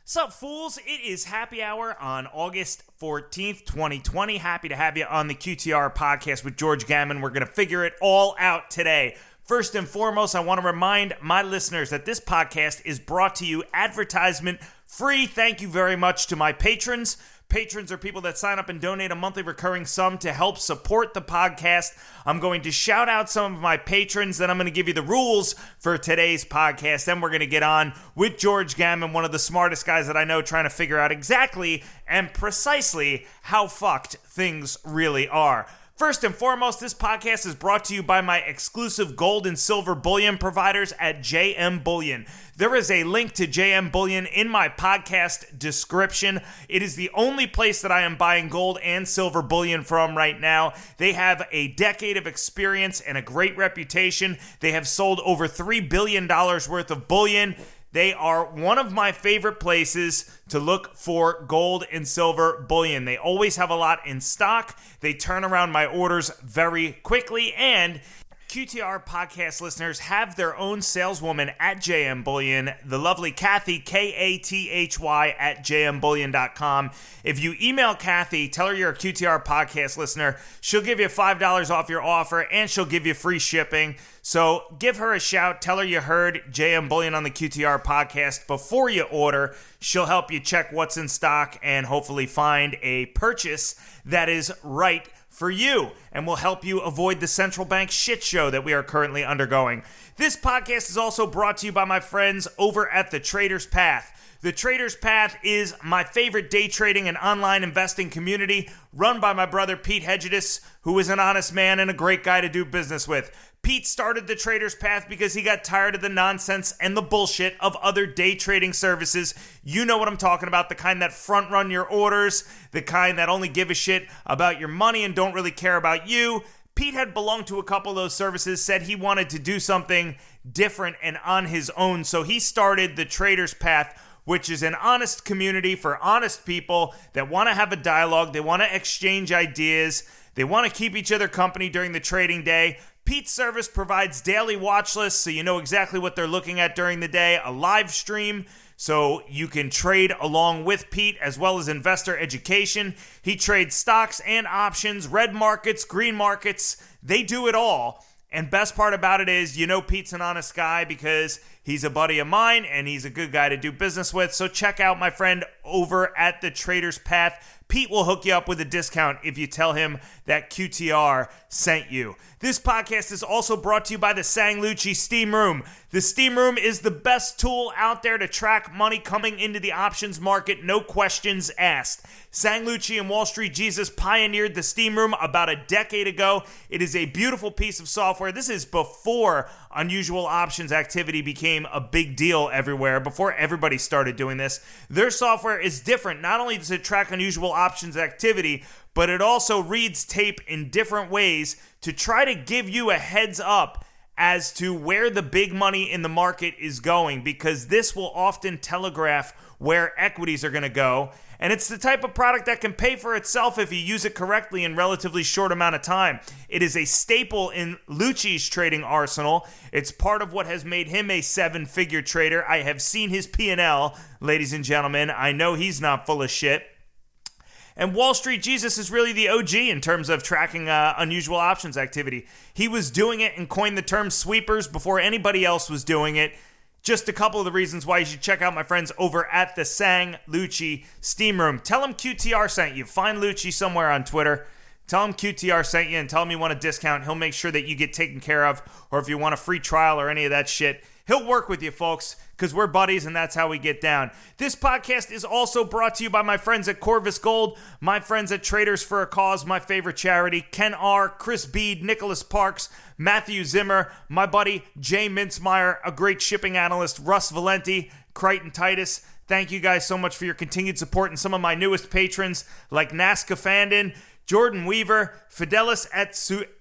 Sup, fools? It is happy hour on August 14th, 2020. Happy to have you on the QTR podcast with George Gammon. We're going to figure it all out today. First and foremost, I want to remind my listeners that this podcast is brought to you advertisement free. Thank you very much to my patrons. Patrons are people that sign up and donate a monthly recurring sum to help support the podcast. I'm going to shout out some of my patrons, then I'm going to give you the rules for today's podcast. Then we're going to get on with George Gammon, one of the smartest guys that I know, trying to figure out exactly and precisely how fucked things really are. First and foremost, this podcast is brought to you by my exclusive gold and silver bullion providers at JM Bullion. There is a link to JM Bullion in my podcast description. It is the only place that I am buying gold and silver bullion from right now. They have a decade of experience and a great reputation. They have sold over $3 billion worth of bullion. They are one of my favorite places to look for gold and silver bullion. They always have a lot in stock. They turn around my orders very quickly, and QTR podcast listeners have their own saleswoman at JM Bullion, the lovely Kathy, Kathy, at jmbullion.com. If you email Kathy, tell her you're a QTR podcast listener, she'll give you $5 off your offer, and she'll give you free shipping. So give her a shout. Tell her you heard JM Bullion on the QTR podcast before you order. She'll help you check what's in stock and hopefully find a purchase that is right for you and will help you avoid the central bank shit show that we are currently undergoing. This podcast is also brought to you by my friends over at The Trader's Path. The Trader's Path is my favorite day trading and online investing community run by my brother Pete Hedgedis, who is an honest man and a great guy to do business with. Pete started the Trader's Path because he got tired of the nonsense and the bullshit of other day trading services. You know what I'm talking about, the kind that front run your orders, the kind that only give a shit about your money and don't really care about you. Pete had belonged to a couple of those services, said he wanted to do something different and on his own, so he started the Trader's Path, which is an honest community for honest people that want to have a dialogue, they want to exchange ideas, they want to keep each other company during the trading day. Pete's service provides daily watch lists so you know exactly what they're looking at during the day, a live stream so you can trade along with Pete, as well as investor education. He trades stocks and options, red markets, green markets. They do it all. And best part about it is, you know Pete's an honest guy because he's a buddy of mine and he's a good guy to do business with. So check out my friend over at the Trader's Path. Pete will hook you up with a discount if you tell him that QTR sent you. This podcast is also brought to you by the Sanglucci Steam Room. The Steam Room is the best tool out there to track money coming into the options market, no questions asked. Sanglucci and Wall Street Jesus pioneered the Steam Room about a decade ago. It is a beautiful piece of software. This is before unusual options activity became a big deal everywhere, before everybody started doing this. Their software is different. Not only does it track unusual options activity, but it also reads tape in different ways to try to give you a heads up as to where the big money in the market is going, because this will often telegraph where equities are going to go. And it's the type of product that can pay for itself if you use it correctly in relatively short amount of time. It is a staple in Lucci's trading arsenal. It's part of what has made him a seven-figure trader. I have seen his P&L, ladies and gentlemen. I know he's not full of shit. And Wall Street Jesus is really the OG in terms of tracking unusual options activity. He was doing it and coined the term sweepers before anybody else was doing it. Just a couple of the reasons why you should check out my friends over at the Sanglucci Steam Room. Tell them QTR sent you. Find Lucci somewhere on Twitter. Tell him QTR sent you and tell him you want a discount. He'll make sure that you get taken care of. Or if you want a free trial or any of that shit, he'll work with you, folks, because we're buddies and that's how we get down. This podcast is also brought to you by my friends at Corvus Gold, my friends at Traders for a Cause, my favorite charity, Ken R., Chris Bede, Nicholas Parks, Matthew Zimmer, my buddy Jay Mintzmeyer, a great shipping analyst, Russ Valenti, Crichton Titus. Thank you guys so much for your continued support, and some of my newest patrons like Nazca Fandon, Jordan Weaver, Fidelis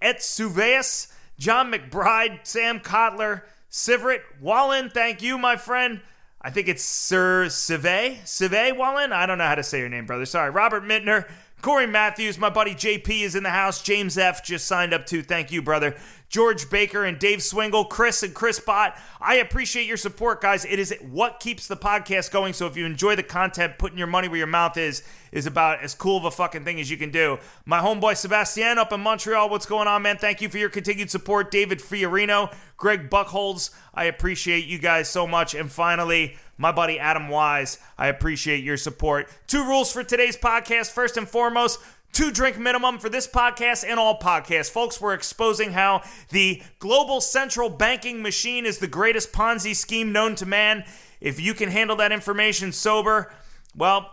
Etsuveus, John McBride, Sam Kotler, Sivert Wallen, thank you, my friend. I think it's Sir Sive Wallen. I don't know how to say your name, brother. Sorry. Robert Mittner, Corey Matthews, my buddy JP is in the house. James F. just signed up too. Thank you, brother. George Baker and Dave Swingle, Chris and Chris Bott. I appreciate your support, guys. It is what keeps the podcast going. So if you enjoy the content, putting your money where your mouth is about as cool of a fucking thing as you can do. My homeboy Sebastien up in Montreal. What's going on, man? Thank you for your continued support. David Fiorino, Greg Buckholz. I appreciate you guys so much. And finally, my buddy Adam Wise. I appreciate your support. 2 rules for today's podcast. First and foremost, 2 drink minimum for this podcast and all podcasts. Folks, we're exposing how the global central banking machine is the greatest Ponzi scheme known to man. If you can handle that information sober, well,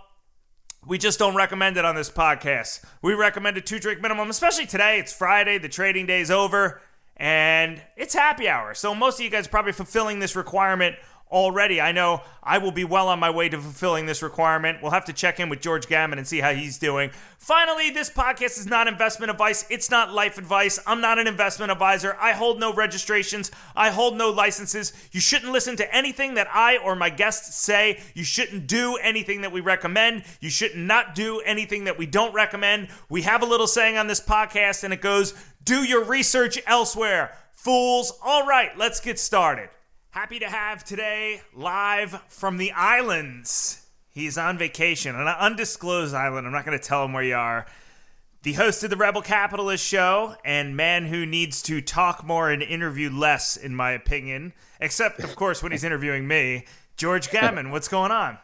we just don't recommend it on this podcast. We recommend a 2 drink minimum, especially today. It's Friday, the trading day is over, and it's happy hour. So most of you guys are probably fulfilling this requirement already. I know I will be well on my way to fulfilling this requirement. We'll have to check in with George Gammon and see how he's doing. Finally, this podcast is not investment advice. It's not life advice. I'm not an investment advisor. I hold no registrations. I hold no licenses. You shouldn't listen to anything that I or my guests say. You shouldn't do anything that we recommend. You should not do anything that we don't recommend. We have a little saying on this podcast, and it goes, do your research elsewhere, fools. All right, let's get started. Happy to have today, live from the islands. He's on vacation, on an undisclosed island. I'm not going to tell him where you are. The host of the Rebel Capitalist Show, and man who needs to talk more and interview less, in my opinion. Except, of course, when he's interviewing me. George Gammon, what's going on?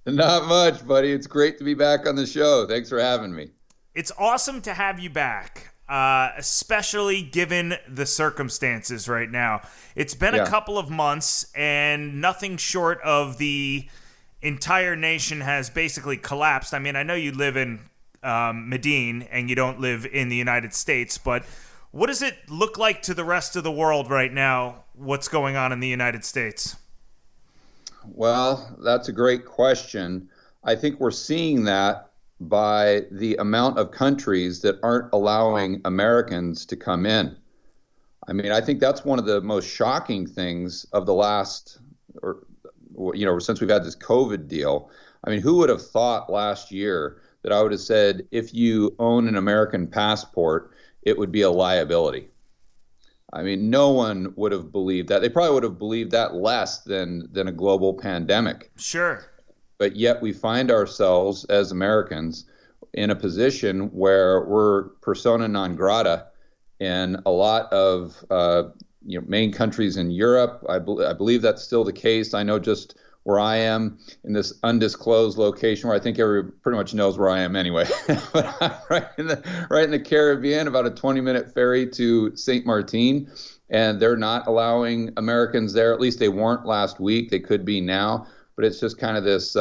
Not much, buddy. It's great to be back on the show. Thanks for having me. It's awesome to have you back. Especially given the circumstances right now. It's been a couple of months, and nothing short of the entire nation has basically collapsed. I mean, I know you live in Medellin, and you don't live in the United States, but what does it look like to the rest of the world right now, what's going on in the United States? Well, that's a great question. I think we're seeing that by the amount of countries that aren't allowing Americans to come in. I mean, I think that's one of the most shocking things of the last, since we've had this COVID deal. I mean, who would have thought last year that I would have said, if you own an American passport, it would be a liability? I mean, no one would have believed that. They probably would have believed that less than a global pandemic. Sure. But yet we find ourselves as Americans in a position where we're persona non grata in a lot of main countries in Europe. I believe that's still the case. I know just where I am in this undisclosed location where I think everyone pretty much knows where I am anyway. But I'm right in the Caribbean, about a 20-minute ferry to St. Martin, and they're not allowing Americans there. At least they weren't last week. They could be now. But it's just kind of this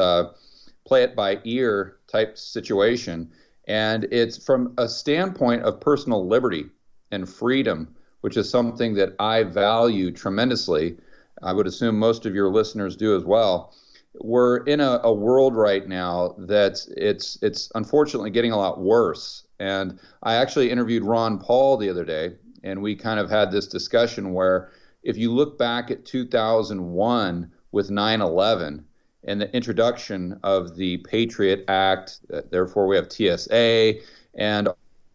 play it by ear type situation. And it's from a standpoint of personal liberty and freedom, which is something that I value tremendously. I would assume most of your listeners do as well. We're in a world right now that it's unfortunately getting a lot worse. And I actually interviewed Ron Paul the other day, and we kind of had this discussion where if you look back at 2001, with 9/11 and the introduction of the Patriot Act, therefore we have TSA, and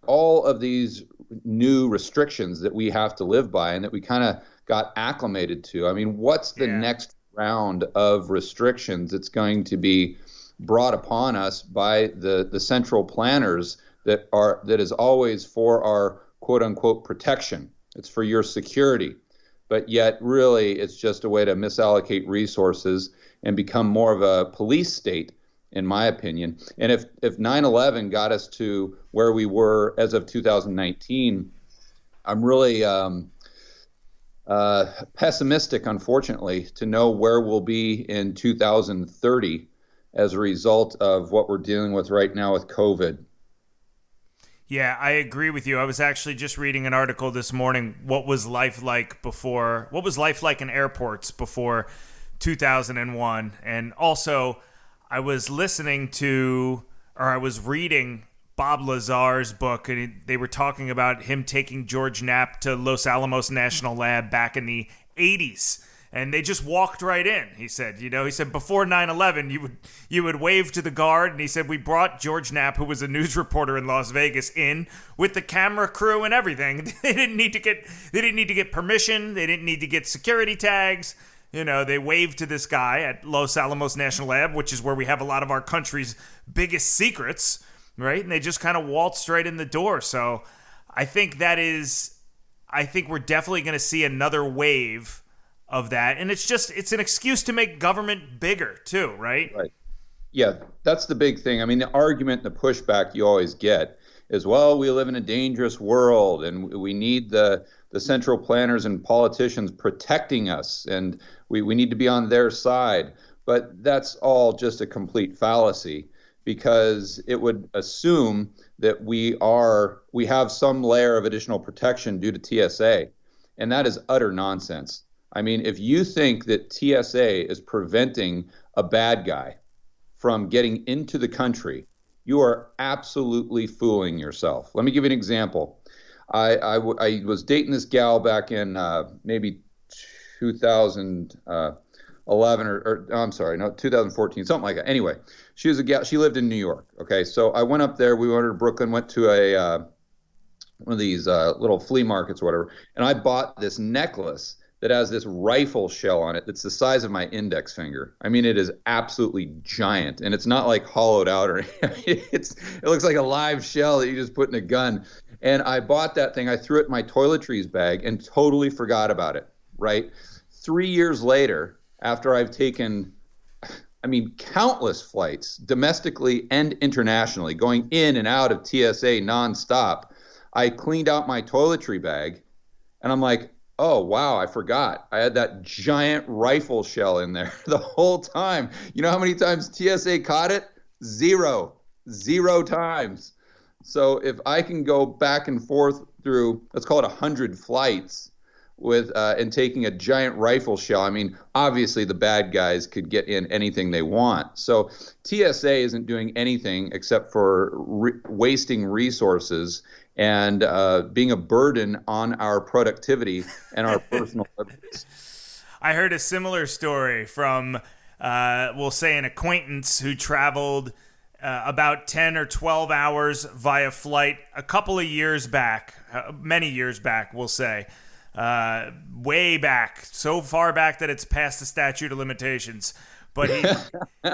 all of these new restrictions that we have to live by and that we kind of got acclimated to. I mean, what's the next round of restrictions that's going to be brought upon us by the central planners that is always for our quote unquote protection? It's for your security. But yet, really, it's just a way to misallocate resources and become more of a police state, in my opinion. And if 9/11 got us to where we were as of 2019, I'm really pessimistic, unfortunately, to know where we'll be in 2030 as a result of what we're dealing with right now with COVID. Yeah, I agree with you. I was actually just reading an article this morning. What was life like in airports before 2001? And also, I was reading Bob Lazar's book, and they were talking about him taking George Knapp to Los Alamos National Lab back in the 80s. And they just walked right in. He said, he said before 9/11, you would wave to the guard. And he said, we brought George Knapp, who was a news reporter in Las Vegas, in with the camera crew and everything. They didn't need to get permission. They didn't need to get security tags. They waved to this guy at Los Alamos National Lab, which is where we have a lot of our country's biggest secrets, right? And they just kind of waltzed right in the door. So I think we're definitely going to see another wave of that. And it's an excuse to make government bigger too, right? Right. Yeah, that's the big thing. I mean, the argument, the pushback you always get is, well, we live in a dangerous world and we need the central planners and politicians protecting us, and we need to be on their side. But that's all just a complete fallacy, because it would assume that we have some layer of additional protection due to TSA, and that is utter nonsense. I mean, if you think that TSA is preventing a bad guy from getting into the country, you are absolutely fooling yourself. Let me give you an example. I was dating this gal back in maybe 2011 or I'm sorry, no, 2014, something like that. Anyway, she was a gal. She lived in New York. Okay, so I went up there. We went to Brooklyn, went to one of these little flea markets or whatever, and I bought this necklace that has this rifle shell on it that's the size of my index finger. I mean, it is absolutely giant, and it's not like hollowed out or anything. It looks like a live shell that you just put in a gun. And I bought that thing. I threw it in my toiletries bag and totally forgot about it, right? 3 years later, after I've taken, countless flights, domestically and internationally, going in and out of TSA nonstop, I cleaned out my toiletry bag, and I'm like, oh, wow, I forgot. I had that giant rifle shell in there the whole time. You know how many times TSA caught it? Zero times. So if I can go back and forth through, let's call it 100 flights with and taking a giant rifle shell, I mean, obviously the bad guys could get in anything they want. So TSA isn't doing anything except for wasting resources and being a burden on our productivity and our personal liberties. I heard a similar story from, we'll say, an acquaintance who traveled about 10 or 12 hours via flight a couple of years back, many years back, we'll say, way back, so far back that it's past the statute of limitations. But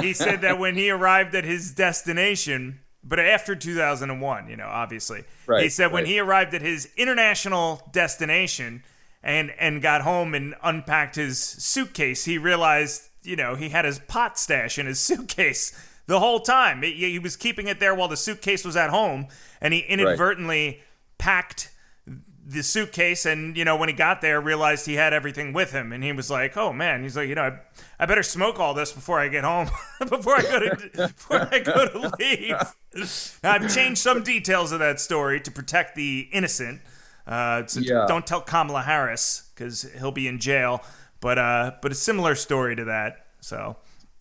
he said that when he arrived at his destination, but after 2001, obviously, right, he said when he arrived at his international destination and got home and unpacked his suitcase, he realized, he had his pot stash in his suitcase the whole time. He was keeping it there while the suitcase was at home, and he inadvertently packed the suitcase, and when he got there, realized he had everything with him, and he was like, "Oh man," he's like, I better smoke all this before I get home, before I go to leave. I've changed some details of that story to protect the innocent. Don't tell Kamala Harris because he'll be in jail. But a similar story to that. So.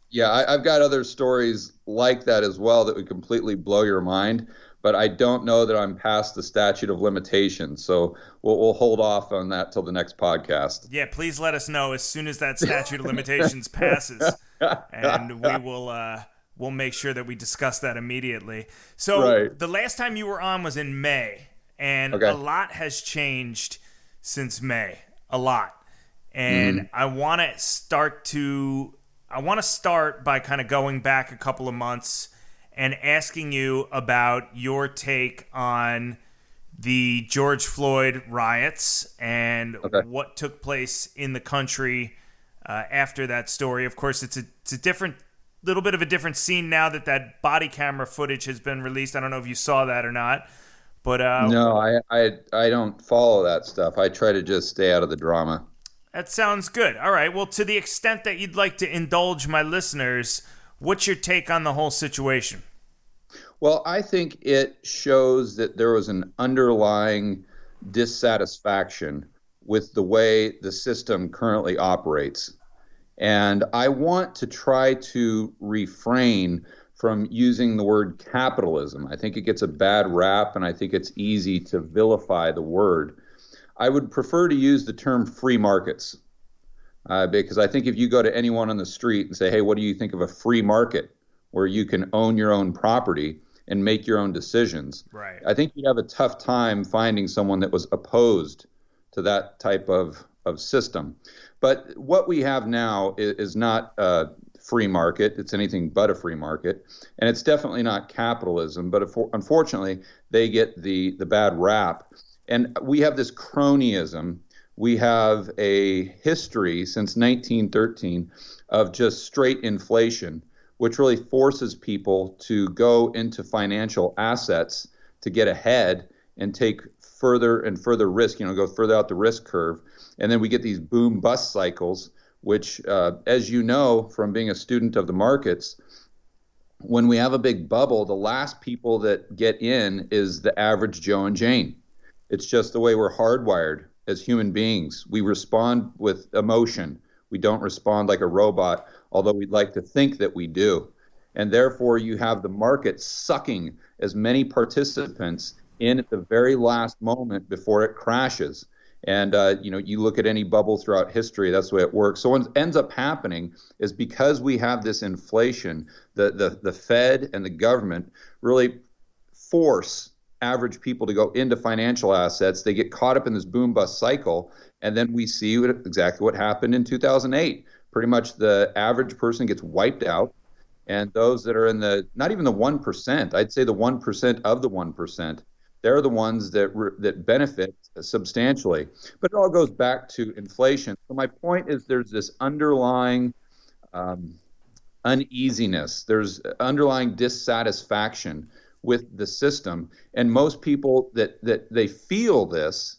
Yeah, I've got other stories like that as well that would completely blow your mind, but I don't know that I'm past the statute of limitations. So we'll hold off on that till the next podcast. Yeah, please let us know as soon as that statute of limitations passes, and we'll make sure that we discuss that immediately. So The last time you were on was in May, and a lot has changed since May, a lot. And I want to start by kind of going back a couple of months and asking you about your take on the George Floyd riots and what took place in the country after that story. Of course, it's a little bit of a different scene now that body camera footage has been released. I don't know if you saw that or not, but no, I don't follow that stuff. I try to just stay out of the drama. That sounds good. All right. Well, to the extent that you'd like to indulge my listeners, what's your take on the whole situation? Well, I think it shows that there was an underlying dissatisfaction with the way the system currently operates. And I want to try to refrain from using the word capitalism. I think it gets a bad rap, and I think it's easy to vilify the word. I would prefer to use the term free markets, Because I think if you go to anyone on the street and say, hey, what do you think of a free market where you can own your own property and make your own decisions? Right. I think you'd have a tough time finding someone that was opposed to that type of system. But what we have now is not a free market. It's anything but a free market. And it's definitely not capitalism. But unfortunately, they get the bad rap. And we have this cronyism. We have a history since 1913 of just straight inflation, which really forces people to go into financial assets to get ahead and take further and further risk, go further out the risk curve. And then we get these boom bust cycles, which, as you know from being a student of the markets, when we have a big bubble, the last people that get in is the average Joe and Jane. It's just the way we're hardwired as human beings. We respond with emotion. We don't respond like a robot, although we'd like to think that we do. And therefore, you have the market sucking as many participants in at the very last moment before it crashes. And, you look at any bubble throughout history, that's the way it works. So what ends up happening is because we have this inflation, the Fed and the government really force average people to go into financial assets. They get caught up in this boom bust cycle, and then we see exactly what happened in 2008. Pretty much the average person gets wiped out, and those that are in not even the 1%, I'd say the 1% of the 1%, they're the ones that benefit substantially. But it all goes back to inflation. So my point is there's this underlying uneasiness. There's underlying dissatisfaction with the system. And most people that they feel this,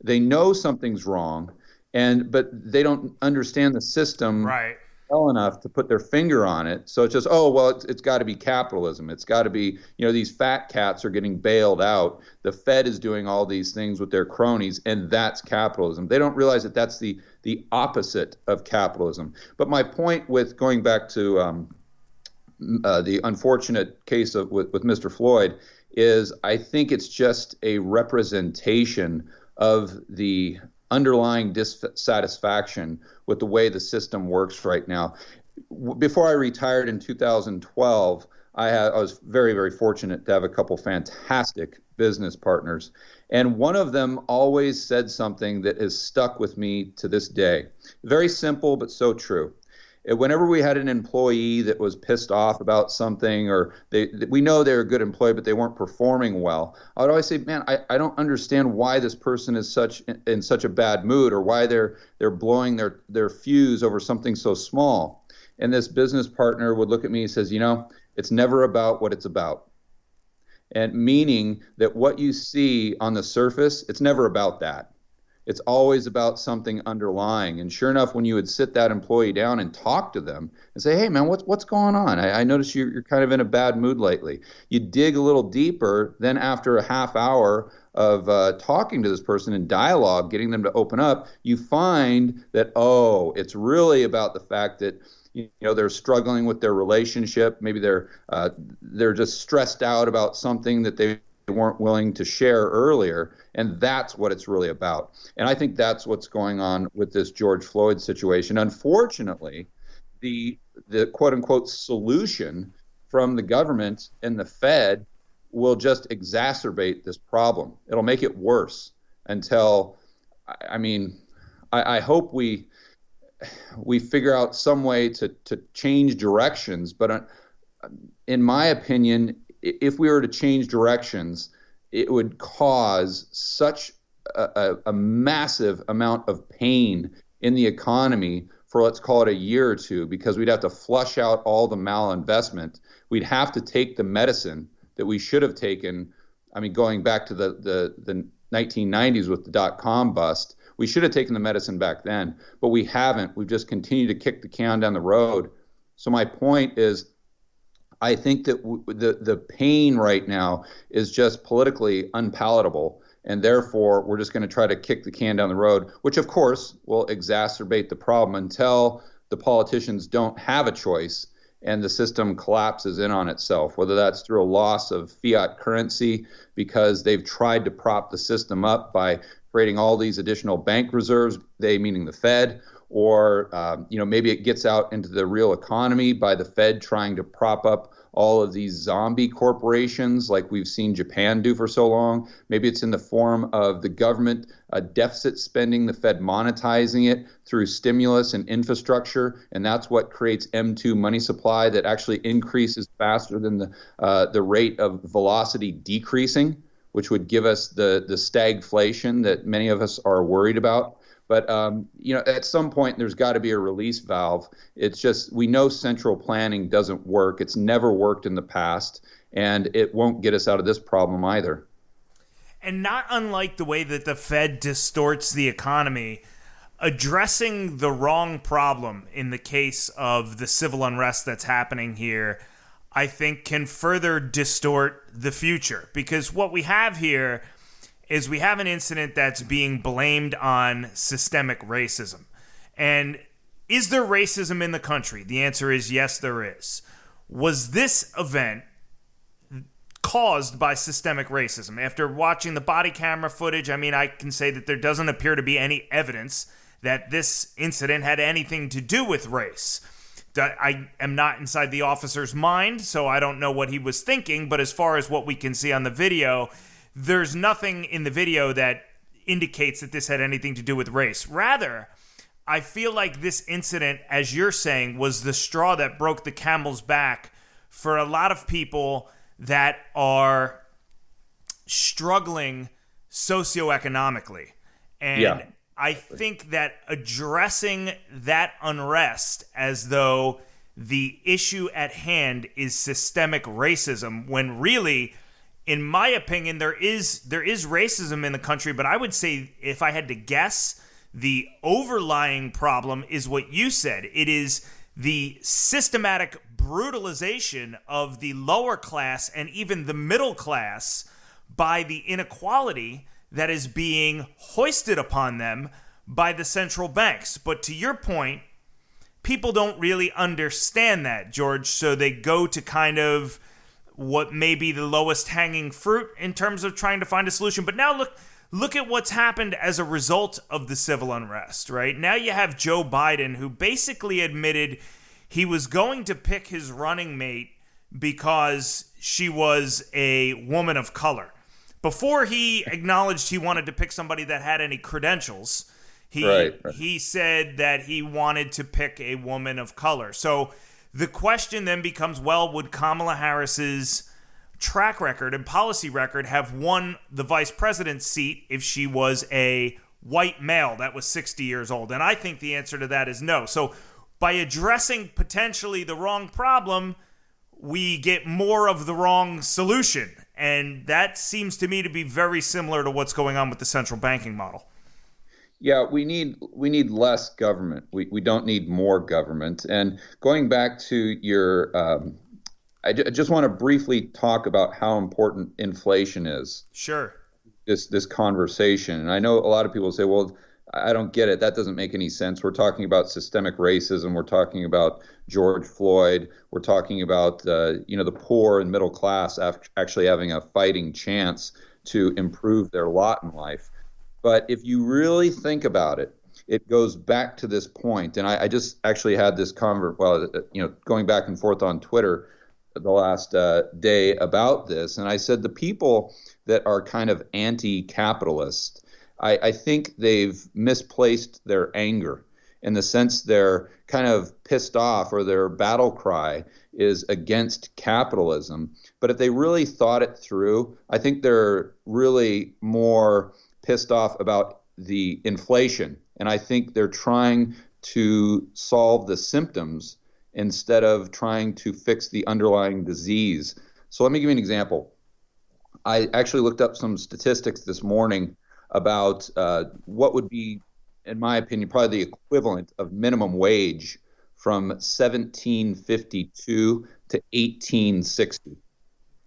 they know something's wrong, but they don't understand the system right well enough to put their finger on it. So it's just, it's got to be capitalism. It's got to be, these fat cats are getting bailed out. The Fed is doing all these things with their cronies, and that's capitalism. They don't realize that that's the opposite of capitalism. But my point with going back to the unfortunate case with Mr. Floyd is I think it's just a representation of the underlying dissatisfaction with the way the system works right now. Before I retired in 2012, I was very, very fortunate to have a couple fantastic business partners. And one of them always said something that has stuck with me to this day. Very simple, but so true. Whenever we had an employee that was pissed off about something, or we know they're a good employee, but they weren't performing well, I would always say, man, I don't understand why this person is in such a bad mood, or why they're blowing their fuse over something so small. And this business partner would look at me and says, it's never about what it's about. And meaning that what you see on the surface, it's never about that. It's always about something underlying. And sure enough, when you would sit that employee down and talk to them and say, hey, man, what's going on? I notice you're kind of in a bad mood lately. You dig a little deeper. Then after a half hour of talking to this person in dialogue, getting them to open up, you find that, it's really about the fact that they're struggling with their relationship. Maybe they're just stressed out about something that they weren't willing to share earlier, and that's what it's really about. And I think that's what's going on with this George Floyd situation. Unfortunately, the quote-unquote solution from the government and the Fed will just exacerbate this problem. It'll make it worse until, I hope we figure out some way to change directions. But in my opinion, if we were to change directions, it would cause such a massive amount of pain in the economy for, let's call it, a year or two, because we'd have to flush out all the malinvestment. We'd have to take the medicine that we should have taken. Going back to the 1990s with the dot-com bust, we should have taken the medicine back then, but we haven't. We've just continued to kick the can down the road. So my point is, I think that the pain right now is just politically unpalatable, and therefore we're just going to try to kick the can down the road, which of course will exacerbate the problem until the politicians don't have a choice and the system collapses in on itself, whether that's through a loss of fiat currency because they've tried to prop the system up by creating all these additional bank reserves, they meaning the Fed, or maybe it gets out into the real economy by the Fed trying to prop up all of these zombie corporations like we've seen Japan do for so long. Maybe it's in the form of the government deficit spending, the Fed monetizing it through stimulus and infrastructure, and that's what creates M2 money supply that actually increases faster than the rate of velocity decreasing, which would give us the stagflation that many of us are worried about. But at some point, there's got to be a release valve. It's just we know central planning doesn't work. It's never worked in the past, and it won't get us out of this problem either. And not unlike the way that the Fed distorts the economy, addressing the wrong problem in the case of the civil unrest that's happening here, I think can further distort the future. Because what we have here is we have an incident that's being blamed on systemic racism. And is there racism in the country? The answer is yes, there is. Was this event caused by systemic racism? After watching the body camera footage, I can say that there doesn't appear to be any evidence that this incident had anything to do with race. I am not inside the officer's mind, so I don't know what he was thinking, but as far as what we can see on the video, there's nothing in the video that indicates that this had anything to do with race. Rather, I feel like this incident, as you're saying, was the straw that broke the camel's back for a lot of people that are struggling socioeconomically. And I think that addressing that unrest as though the issue at hand is systemic racism, when really, in my opinion, there is racism in the country, but I would say, if I had to guess, the overlying problem is what you said. It is the systematic brutalization of the lower class and even the middle class by the inequality that is being hoisted upon them by the central banks. But to your point, people don't really understand that, George, so they go to kind of what may be the lowest hanging fruit in terms of trying to find a solution. But now look at what's happened as a result of the civil unrest, right? Now you have Joe Biden, who basically admitted he was going to pick his running mate because she was a woman of color. Before he acknowledged he wanted to pick somebody that had any credentials, he said that he wanted to pick a woman of color. So the question then becomes, well, would Kamala Harris's track record and policy record have won the vice president's seat if she was a white male that was 60 years old? And I think the answer to that is no. So by addressing potentially the wrong problem, we get more of the wrong solution. And that seems to me to be very similar to what's going on with the central banking model. Yeah, we need less government. We don't need more government. And going back to your, I just want to briefly talk about how important inflation is. Sure. This conversation. And I know a lot of people say, well, I don't get it. That doesn't make any sense. We're talking about systemic racism. We're talking about George Floyd. We're talking about the poor and middle class actually having a fighting chance to improve their lot in life. But if you really think about it, it goes back to this point. And I just actually had this going back and forth on Twitter the last day about this. And I said the people that are kind of anti-capitalist, I think they've misplaced their anger, in the sense they're kind of pissed off, or their battle cry is against capitalism. But if they really thought it through, I think they're really more pissed off about the inflation. And I think they're trying to solve the symptoms instead of trying to fix the underlying disease. So let me give you an example. I actually looked up some statistics this morning about what would be, in my opinion, probably the equivalent of minimum wage from 1752 to 1860.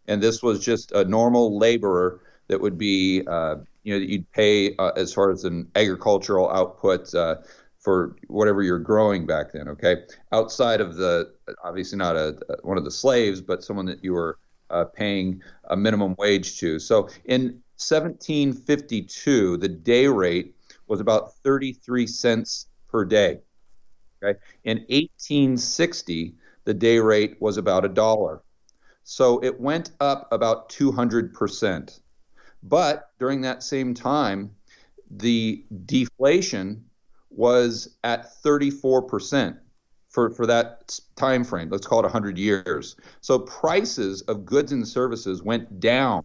And this was just a normal laborer that would be, that you'd pay as far as an agricultural output for whatever you're growing back then, okay? Outside of obviously not one of the slaves, but someone that you were paying a minimum wage to. So in 1752, the day rate was about 33 cents per day. Okay. In 1860, the day rate was about $1. So it went up about 200%. But during that same time, the deflation was at 34% for that time frame. Let's call it 100 years. So prices of goods and services went down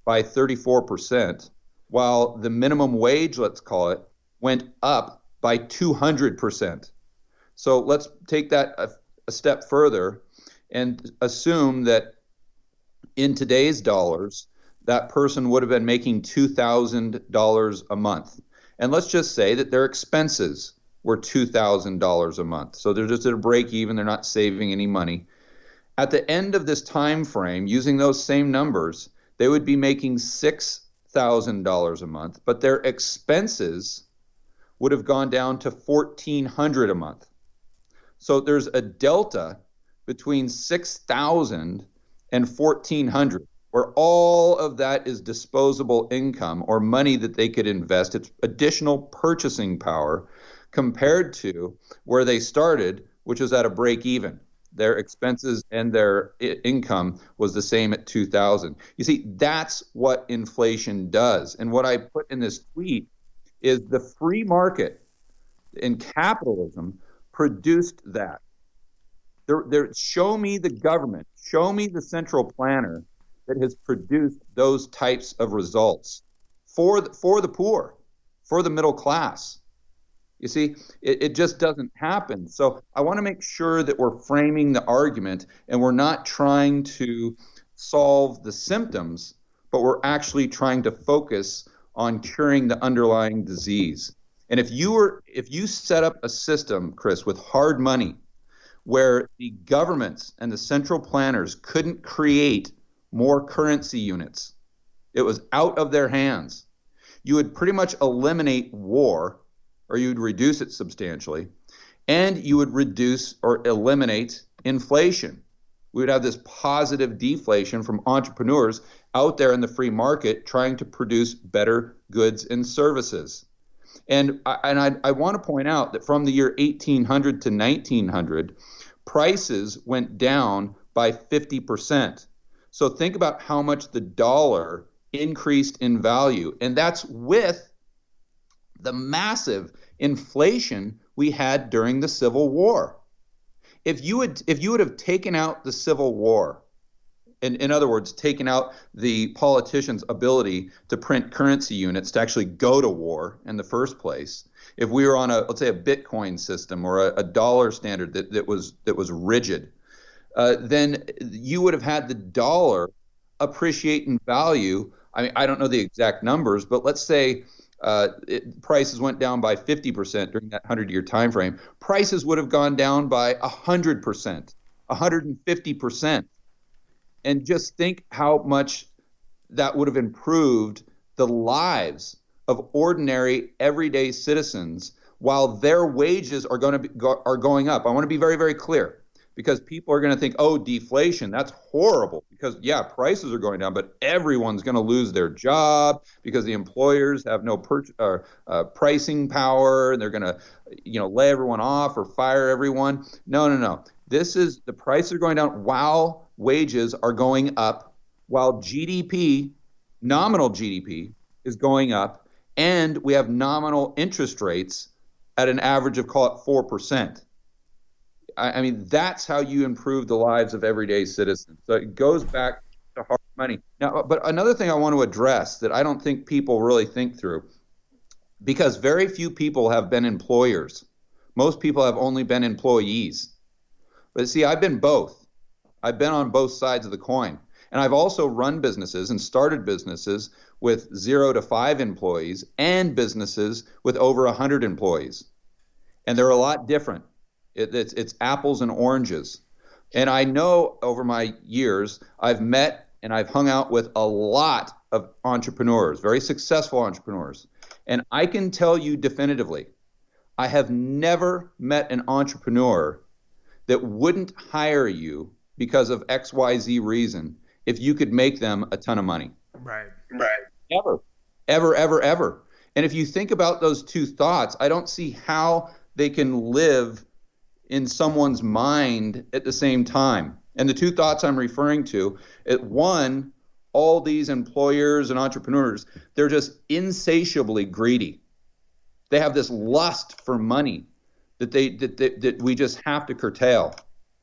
by 34%, while the minimum wage, let's call it, went up by 200%. So let's take that a step further and assume that in today's dollars, that person would have been making $2,000 a month. And let's just say that their expenses were $2,000 a month. So they're just at a break even, they're not saving any money. At the end of this time frame, using those same numbers, they would be making $6,000 a month, but their expenses would have gone down to $1,400 a month. So there's a delta between 6,000 and 1,400, where all of that is disposable income or money that they could invest. It's additional purchasing power compared to where they started, which was at a break even. Their expenses and their income was the same at 2,000. You see, that's what inflation does. And what I put in this tweet is the free market in capitalism produced that. Show me the government, show me the central planner that has produced those types of results for the poor, for the middle class. You see, it just doesn't happen. So I want to make sure that we're framing the argument and we're not trying to solve the symptoms, but we're actually trying to focus on curing the underlying disease. And if you set up a system, Chris, with hard money, where the governments and the central planners couldn't create more currency units, it was out of their hands, you would pretty much eliminate war, or you'd reduce it substantially, and you would reduce or eliminate inflation. We would have this positive deflation from entrepreneurs out there in the free market trying to produce better goods and services. And I want to point out that from the year 1800 to 1900, prices went down by 50%. So think about how much the dollar increased in value. And that's with the massive inflation we had during the Civil War. If you would have taken out the Civil War, in other words, taken out the politicians' ability to print currency units to actually go to war in the first place, if we were on let's say a Bitcoin system or a dollar standard that was rigid, then you would have had the dollar appreciate in value. I mean, I don't know the exact numbers, but let's say prices went down by 50% during that 100-year time frame. Prices would have gone down by 100%, 150%. And just think how much that would have improved the lives of ordinary, everyday citizens while their wages are going up. I want to be very, very clear, because people are going to think, oh, deflation, that's horrible, because yeah, prices are going down, but everyone's going to lose their job because the employers have no pricing power, and they're going to lay everyone off or fire everyone. No. The prices are going down while wages are going up, while GDP, nominal GDP, is going up, and we have nominal interest rates at an average of, call it, 4%. I mean, that's how you improve the lives of everyday citizens. So it goes back to hard money. Now, but another thing I want to address that I don't think people really think through, because very few people have been employers. Most people have only been employees. But see, I've been both. I've been on both sides of the coin. And I've also run businesses and started businesses with 0 to 5 employees and businesses with over 100 employees. And they're a lot different. It's apples and oranges. And I know over my years, I've met and I've hung out with a lot of entrepreneurs, very successful entrepreneurs. And I can tell you definitively, I have never met an entrepreneur that wouldn't hire you because of XYZ reason if you could make them a ton of money. Right. Ever. And if you think about those two thoughts, I don't see how they can live in someone's mind at the same time. And the two thoughts I'm referring to, one, all these employers and entrepreneurs, they're just insatiably greedy. They have this lust for money that we just have to curtail.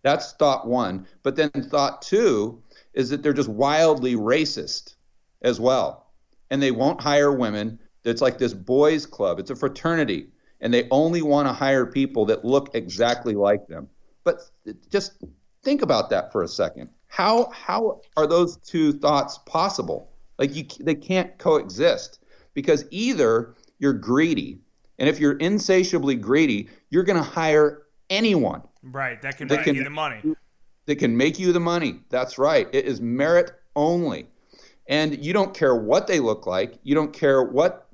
That's thought one. But then thought two is that they're just wildly racist as well. And they won't hire women. It's like this boys' club. It's a fraternity. And they only want to hire people that look exactly like them. But just think about that for a second. How are those two thoughts possible? Like they can't coexist, because either you're greedy, and if you're insatiably greedy, you're going to hire anyone. Right, that can make you the money. That can make you the money. That's right. It is merit only. And you don't care what they look like. You don't care what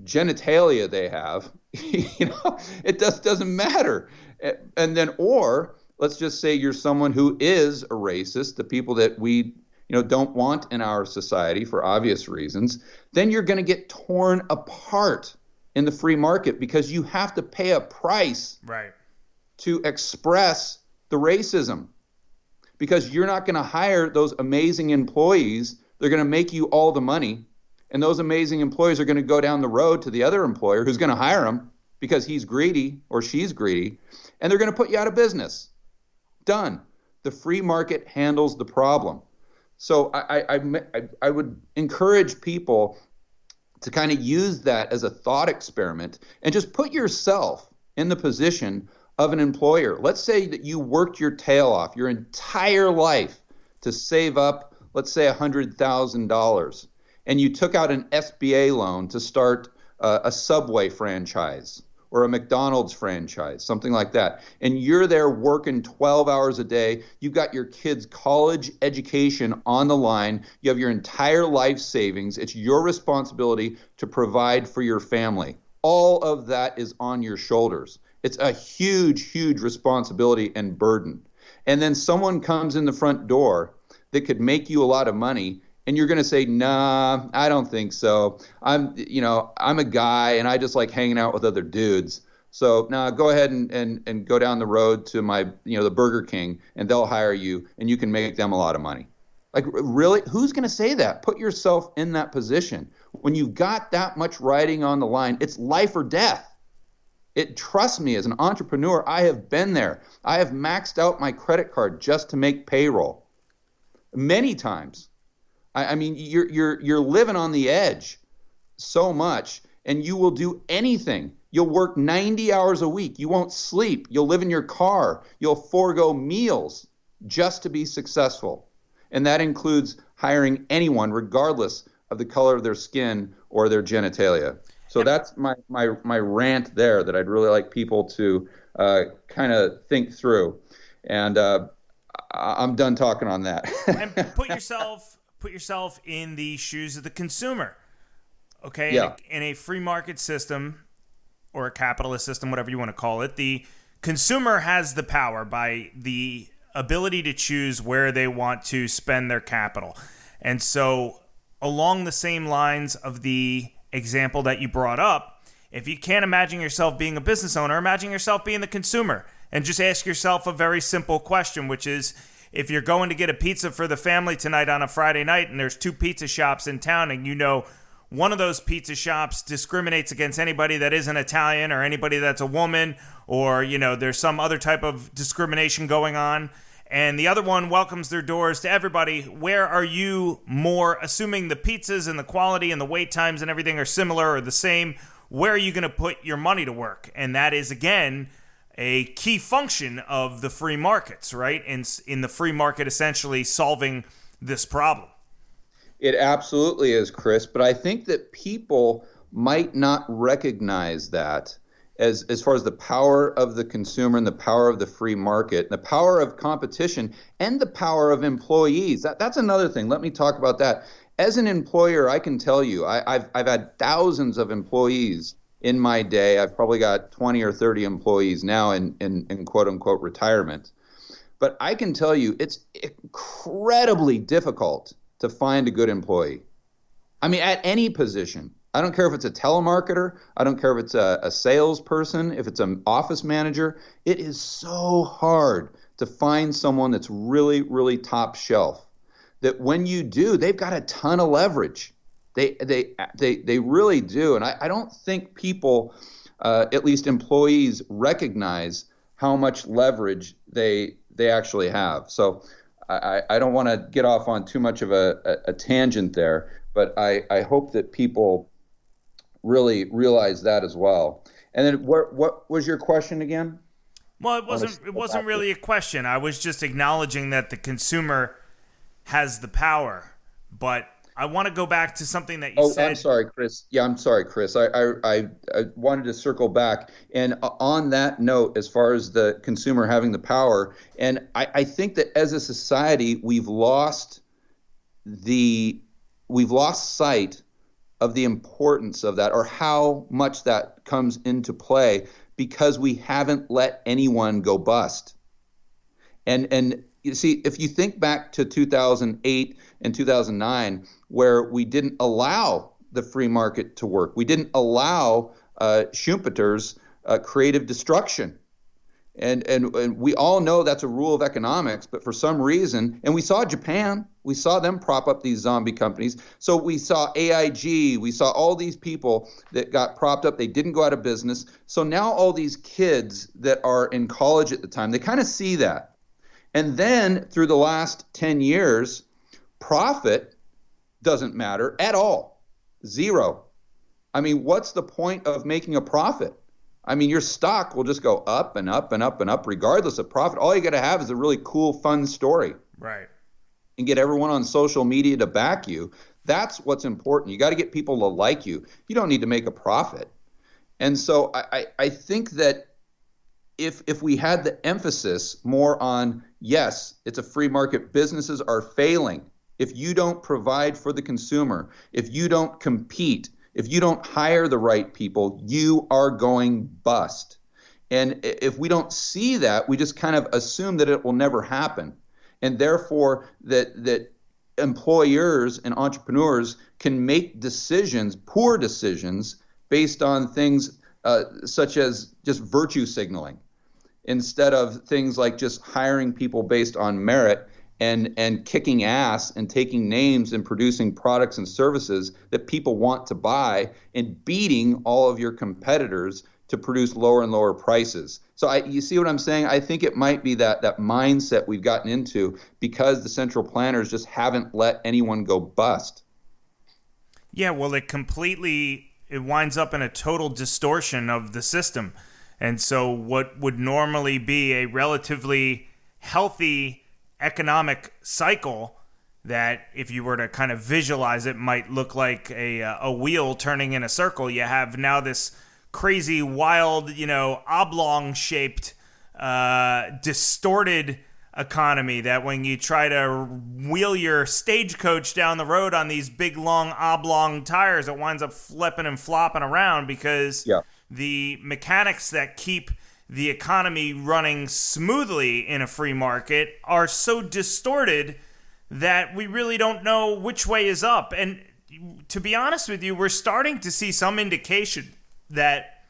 genitalia they have. It doesn't matter. And then, or let's just say you're someone who is a racist, the people that we don't want in our society for obvious reasons. Then you're going to get torn apart in the free market, because you have to pay a price, right, to express the racism, because you're not going to hire those amazing employees. They're going to make you all the money, and those amazing employees are going to go down the road to the other employer who's going to hire them because he's greedy or she's greedy, and they're going to put you out of business. Done. The free market handles the problem. So I would encourage people to kind of use that as a thought experiment and just put yourself in the position of an employer. Let's say that you worked your tail off your entire life to save up, let's say $100,000, and you took out an SBA loan to start a Subway franchise or a McDonald's franchise, something like that. And you're there working 12 hours a day. You've got your kids' college education on the line. You have your entire life savings. It's your responsibility to provide for your family. All of that is on your shoulders. It's a huge, huge responsibility and burden. And then someone comes in the front door that could make you a lot of money, and you're going to say, nah, I don't think so. I'm a guy and I just like hanging out with other dudes. So nah, go ahead and go down the road to my, the Burger King, and they'll hire you and you can make them a lot of money. Like, really? Who's going to say that? Put yourself in that position. When you've got that much riding on the line, it's life or death. Trust me, as an entrepreneur, I have been there. I have maxed out my credit card just to make payroll many times. I mean, you're living on the edge so much, and you will do anything. You'll work 90 hours a week. You won't sleep. You'll live in your car. You'll forego meals just to be successful. And that includes hiring anyone, regardless of the color of their skin or their genitalia. So that's my rant there that I'd really like people to kind of think through. And I'm done talking on that. And put yourself in the shoes of the consumer. Okay? Yeah. In a free market system or a capitalist system, whatever you want to call it, the consumer has the power by the ability to choose where they want to spend their capital. And so along the same lines of the example that you brought up, if you can't imagine yourself being a business owner, imagine yourself being the consumer, and just ask yourself a very simple question, which is, if you're going to get a pizza for the family tonight on a Friday night and there's two pizza shops in town, and one of those pizza shops discriminates against anybody that isn't Italian or anybody that's a woman, or there's some other type of discrimination going on, and the other one welcomes their doors to everybody, where are you more, assuming the pizzas and the quality and the wait times and everything are similar or the same, where are you going to put your money to work? And that is, again, a key function of the free markets, right? In the free market essentially solving this problem. It absolutely is, Chris. But I think that people might not recognize that as far as the power of the consumer and the power of the free market, the power of competition, and the power of employees. That's another thing. Let me talk about that. As an employer, I can tell you, I've had thousands of employees in my day. I've probably got 20 or 30 employees now in quote unquote retirement. But I can tell you, it's incredibly difficult to find a good employee. I mean, at any position. I don't care if it's a telemarketer. I don't care if it's a salesperson, if it's an office manager. It is so hard to find someone that's really, really top shelf. That when you do, they've got a ton of leverage. They really do. And I don't think people, at least employees, recognize how much leverage they actually have. So I don't want to get off on too much of a tangent there, but I hope that people really realize that as well. And then what was your question again? Well, it wasn't really a question. I was just acknowledging that the consumer has the power, but I want to go back to something that you said. I'm sorry, Chris. Yeah, I'm sorry, Chris. I wanted to circle back. And on that note, as far as the consumer having the power, and I think that as a society, we've lost sight of the importance of that, or how much that comes into play, because we haven't let anyone go bust. And you see, if you think back to 2008 and 2009, where we didn't allow the free market to work, we didn't allow Schumpeter's creative destruction. And we all know that's a rule of economics, but for some reason, and we saw Japan, we saw them prop up these zombie companies. So we saw AIG, we saw all these people that got propped up. They didn't go out of business. So now all these kids that are in college at the time, they kind of see that. And then through the last 10 years, profit doesn't matter at all. Zero. I mean, what's the point of making a profit? I mean, your stock will just go up and up and up and up regardless of profit. All you got to have is a really cool, fun story. Right. And get everyone on social media to back you. That's what's important. You got to get people to like you. You don't need to make a profit. And so I think that if we had the emphasis more on, yes, it's a free market, businesses are failing. If you don't provide for the consumer, if you don't compete, if you don't hire the right people, you are going bust. And if we don't see that, we just kind of assume that it will never happen. And therefore, that employers and entrepreneurs can make decisions, poor decisions, based on things such as just virtue signaling, instead of things like just hiring people based on merit and kicking ass and taking names and producing products and services that people want to buy and beating all of your competitors to produce lower and lower prices. So you see what I'm saying? I think it might be that mindset we've gotten into because the central planners just haven't let anyone go bust. Yeah, well, it winds up in a total distortion of the system. And so what would normally be a relatively healthy economic cycle that, if you were to kind of visualize it, might look like a wheel turning in a circle. You have now this crazy, wild, oblong-shaped, distorted economy that when you try to wheel your stagecoach down the road on these big, long, oblong tires, it winds up flipping and flopping around because the mechanics that keep the economy running smoothly in a free market are so distorted that we really don't know which way is up. And to be honest with you, we're starting to see some indication that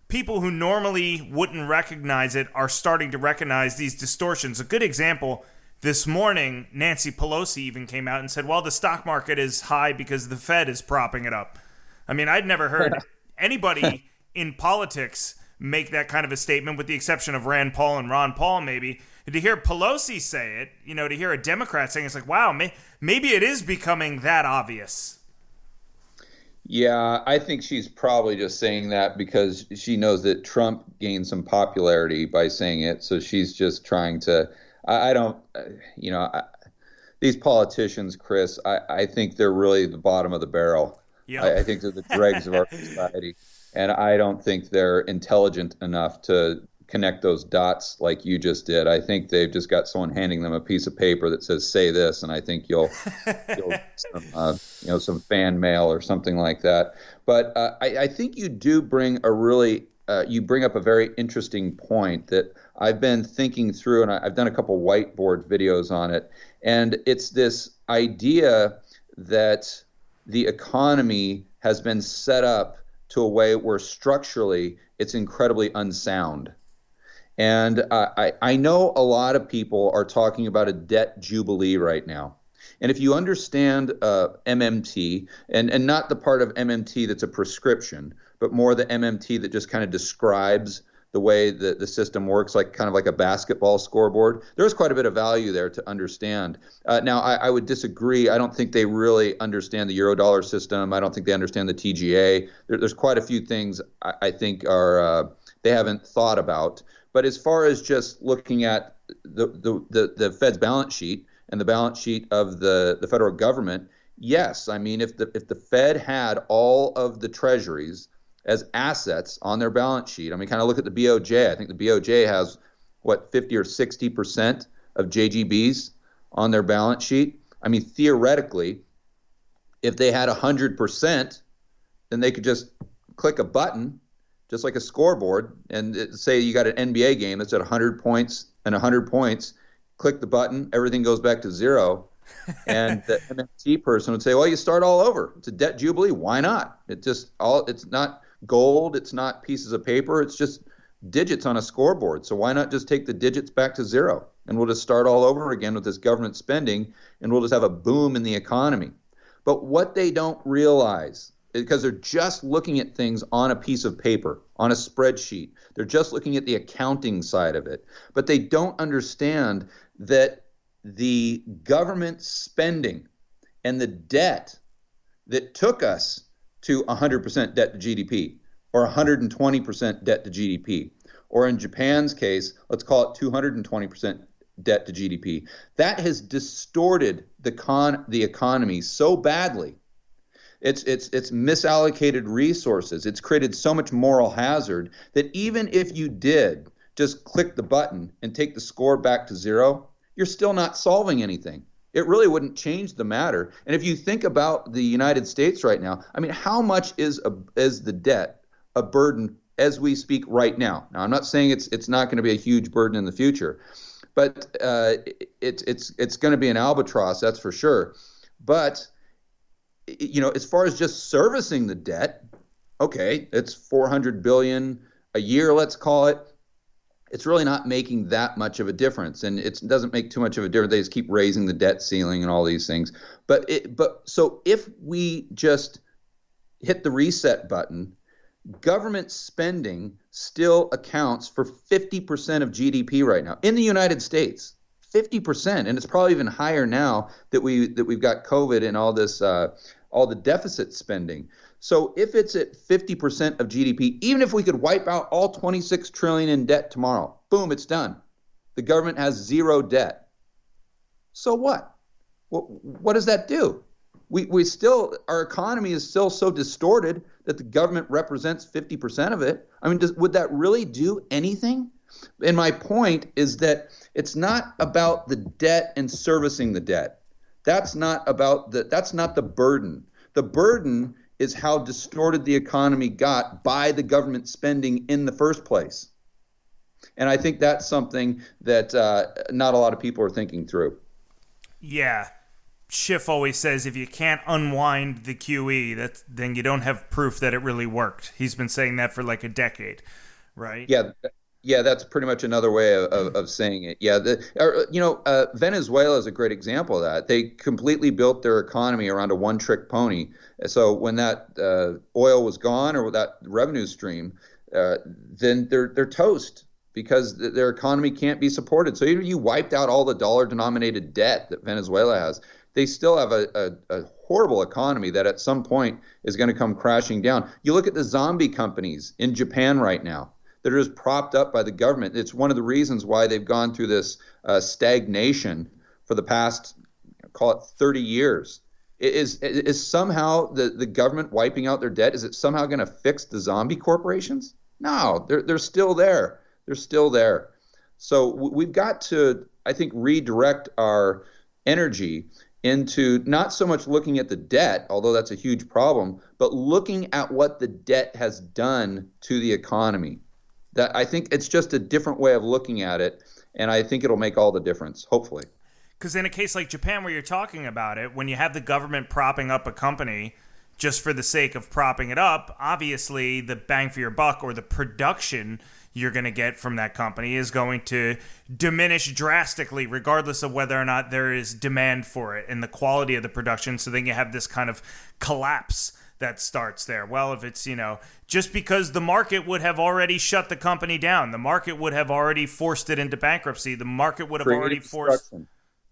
people who normally wouldn't recognize it are starting to recognize these distortions. A good example, this morning, Nancy Pelosi even came out and said, well, the stock market is high because the Fed is propping it up. I mean, I'd never heard anybody in politics make that kind of a statement, with the exception of Rand Paul and Ron Paul, maybe. And to hear Pelosi say it, to hear a Democrat saying, it's like, wow, maybe it is becoming that obvious. Yeah, I think she's probably just saying that because she knows that Trump gained some popularity by saying it. So she's just trying to, these politicians, Chris, I think they're really the bottom of the barrel. Yep. I think they're the dregs of our society. And I don't think they're intelligent enough to connect those dots like you just did. I think they've just got someone handing them a piece of paper that says, say this, and I think you'll some fan mail or something like that. But I think you do bring you bring up a very interesting point that I've been thinking through, and I've done a couple whiteboard videos on it. And it's this idea that the economy has been set up to a way where structurally it's incredibly unsound. And I know a lot of people are talking about a debt jubilee right now. And if you understand MMT, and not the part of MMT that's a prescription, but more the MMT that just kind of describes the way that the system works, like kind of like a basketball scoreboard, there's quite a bit of value there to understand. Now, I would disagree. I don't think they really understand the Eurodollar system. I don't think they understand the TGA. There's quite a few things I think are they haven't thought about. But as far as just looking at the Fed's balance sheet and the balance sheet of the federal government, yes. I mean, if the Fed had all of the treasuries as assets on their balance sheet, I mean, kind of look at the BOJ. I think the BOJ has, 50 or 60% of JGBs on their balance sheet. I mean, theoretically, if they had 100%, then they could just click a button, just like a scoreboard, and say you got an NBA game that's at 100 points and 100 points, click the button, everything goes back to zero. And the MMT person would say, well, you start all over. It's a debt jubilee. Why not? It's not gold. It's not pieces of paper. It's just digits on a scoreboard. So why not just take the digits back to zero? And we'll just start all over again with this government spending, and we'll just have a boom in the economy. But what they don't realize, because they're just looking at things on a piece of paper, on a spreadsheet. They're just looking at the accounting side of it. But they don't understand that the government spending and the debt that took us to 100% debt to GDP, or 120% debt to GDP, or in Japan's case, let's call it 220% debt to GDP, that has distorted the economy so badly. It's misallocated resources. It's created so much moral hazard that even if you did just click the button and take the score back to zero, you're still not solving anything. It really wouldn't change the matter. And if you think about the United States right now, I mean, how much is the debt a burden as we speak right now? Now, I'm not saying it's not going to be a huge burden in the future, but it's going to be an albatross, that's for sure. But as far as just servicing the debt, okay, it's $400 billion a year, let's call it. It's really not making that much of a difference, and it doesn't make too much of a difference. They just keep raising the debt ceiling and all these things. So if we just hit the reset button, government spending still accounts for 50% of GDP right now in the United States. 50%, and it's probably even higher now that we've got COVID and all this all the deficit spending. So if it's at 50% of GDP, even if we could wipe out all $26 trillion in debt tomorrow, boom, it's done. The government has zero debt. So what? What does that do? Our economy is still so distorted that the government represents 50% of it. I mean, would that really do anything? And my point is that it's not about the debt and servicing the debt. That's not the burden. The burden is how distorted the economy got by the government spending in the first place. And I think that's something that not a lot of people are thinking through. Yeah. Schiff always says if you can't unwind the QE, then you don't have proof that it really worked. He's been saying that for like a decade, right? Yeah, that's pretty much another way of saying it. Yeah, Venezuela is a great example of that. They completely built their economy around a one-trick pony. So when that oil was gone, or that revenue stream, then they're toast because their economy can't be supported. So even if you wiped out all the dollar-denominated debt that Venezuela has, they still have a horrible economy that at some point is going to come crashing down. You look at the zombie companies in Japan right now that are just propped up by the government. It's one of the reasons why they've gone through this stagnation for the past, call it 30 years. Is somehow the government wiping out their debt, is it somehow going to fix the zombie corporations? No, they're still there. They're still there. So we've got to, I think, redirect our energy into not so much looking at the debt, although that's a huge problem, but looking at what the debt has done to the economy. That I think it's just a different way of looking at it, and I think it'll make all the difference, hopefully. Because in a case like Japan where you're talking about it, when you have the government propping up a company, just for the sake of propping it up, obviously the bang for your buck or the production you're going to get from that company is going to diminish drastically regardless of whether or not there is demand for it and the quality of the production. So then you have this kind of collapse that starts there. Well, if it's, just because the market would have already shut the company down, the market would have already forced it into bankruptcy, the market would have already forced...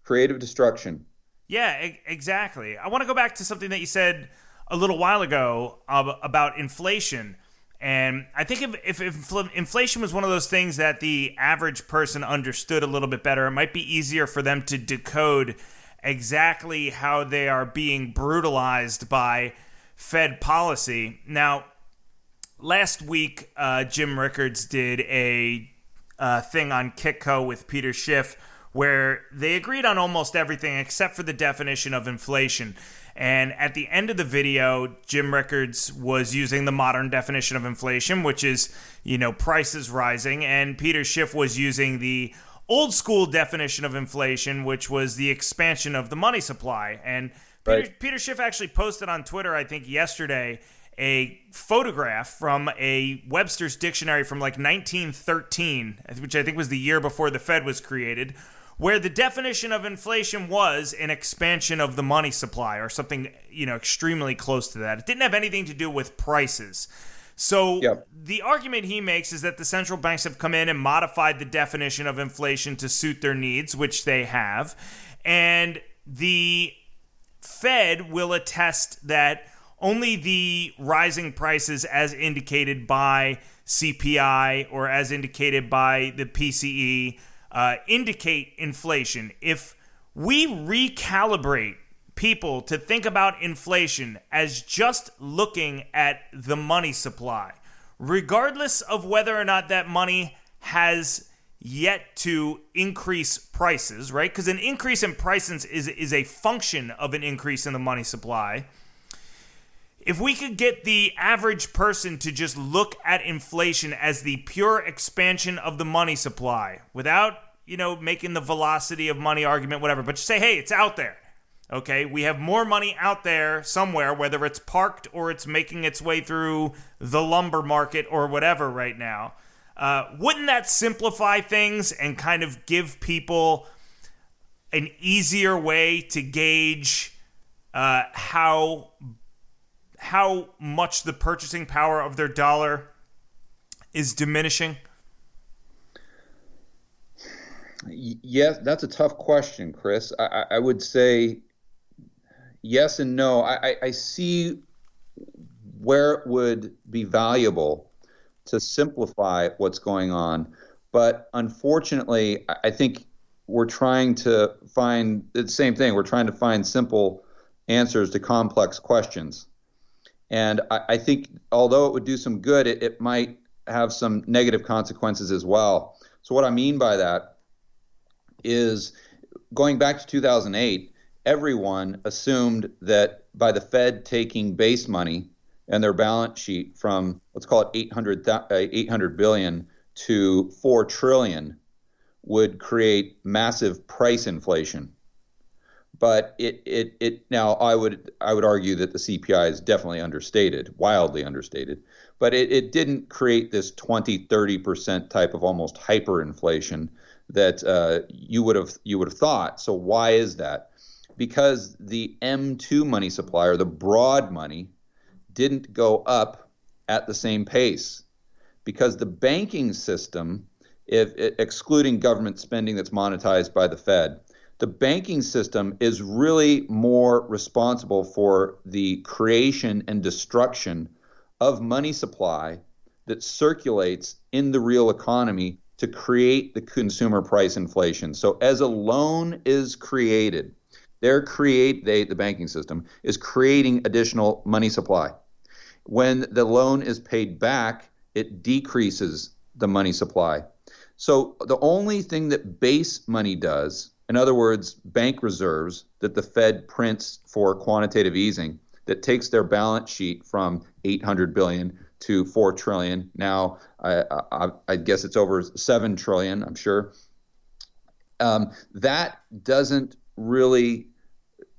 Creative destruction. Yeah, exactly. I want to go back to something that you said a little while ago about inflation. And I think if inflation was one of those things that the average person understood a little bit better, it might be easier for them to decode exactly how they are being brutalized by Fed policy. Now, last week, Jim Rickards did a thing on Kitco with Peter Schiff where they agreed on almost everything except for the definition of inflation. And at the end of the video, Jim Rickards was using the modern definition of inflation, which is, prices rising. And Peter Schiff was using the old school definition of inflation, which was the expansion of the money supply. And Peter Schiff actually posted on Twitter, I think yesterday, a photograph from a Webster's dictionary from like 1913, which I think was the year before the Fed was created, where the definition of inflation was an expansion of the money supply or something, extremely close to that. It didn't have anything to do with prices. So The argument he makes is that the central banks have come in and modified the definition of inflation to suit their needs, which they have. And the Fed will attest that only the rising prices as indicated by CPI or as indicated by the PCE indicate inflation. If we recalibrate people to think about inflation as just looking at the money supply, regardless of whether or not that money has yet to increase prices, right? Because an increase in prices is a function of an increase in the money supply. If we could get the average person to just look at inflation as the pure expansion of the money supply without, making the velocity of money argument, whatever, but just say, hey, it's out there. Okay, we have more money out there somewhere, whether it's parked or it's making its way through the lumber market or whatever right now. Wouldn't that simplify things and kind of give people an easier way to gauge how much the purchasing power of their dollar is diminishing? Yes, that's a tough question, Chris. I would say yes and no. I see where it would be valuable to simplify what's going on, but unfortunately, I think we're trying to find the same thing. We're trying to find simple answers to complex questions. And I think although it would do some good, it might have some negative consequences as well. So what I mean by that is going back to 2008, everyone assumed that by the Fed taking base money and their balance sheet from, let's call it 800 billion to 4 trillion would create massive price inflation. But it now I would argue that the CPI is definitely understated, wildly understated. But it didn't create this 20-30% type of almost hyperinflation that you would have thought. So why is that? Because the M2 money supply, or the broad money, didn't go up at the same pace. Because the banking system, excluding government spending that's monetized by the Fed, the banking system is really more responsible for the creation and destruction of money supply that circulates in the real economy to create the consumer price inflation. So as a loan is created, the banking system is creating additional money supply. When the loan is paid back, it decreases the money supply. So the only thing that base money does, in other words, bank reserves that the Fed prints for quantitative easing, that takes their balance sheet from 800 billion to 4 trillion. Now, I guess it's over 7 trillion, I'm sure. That doesn't really,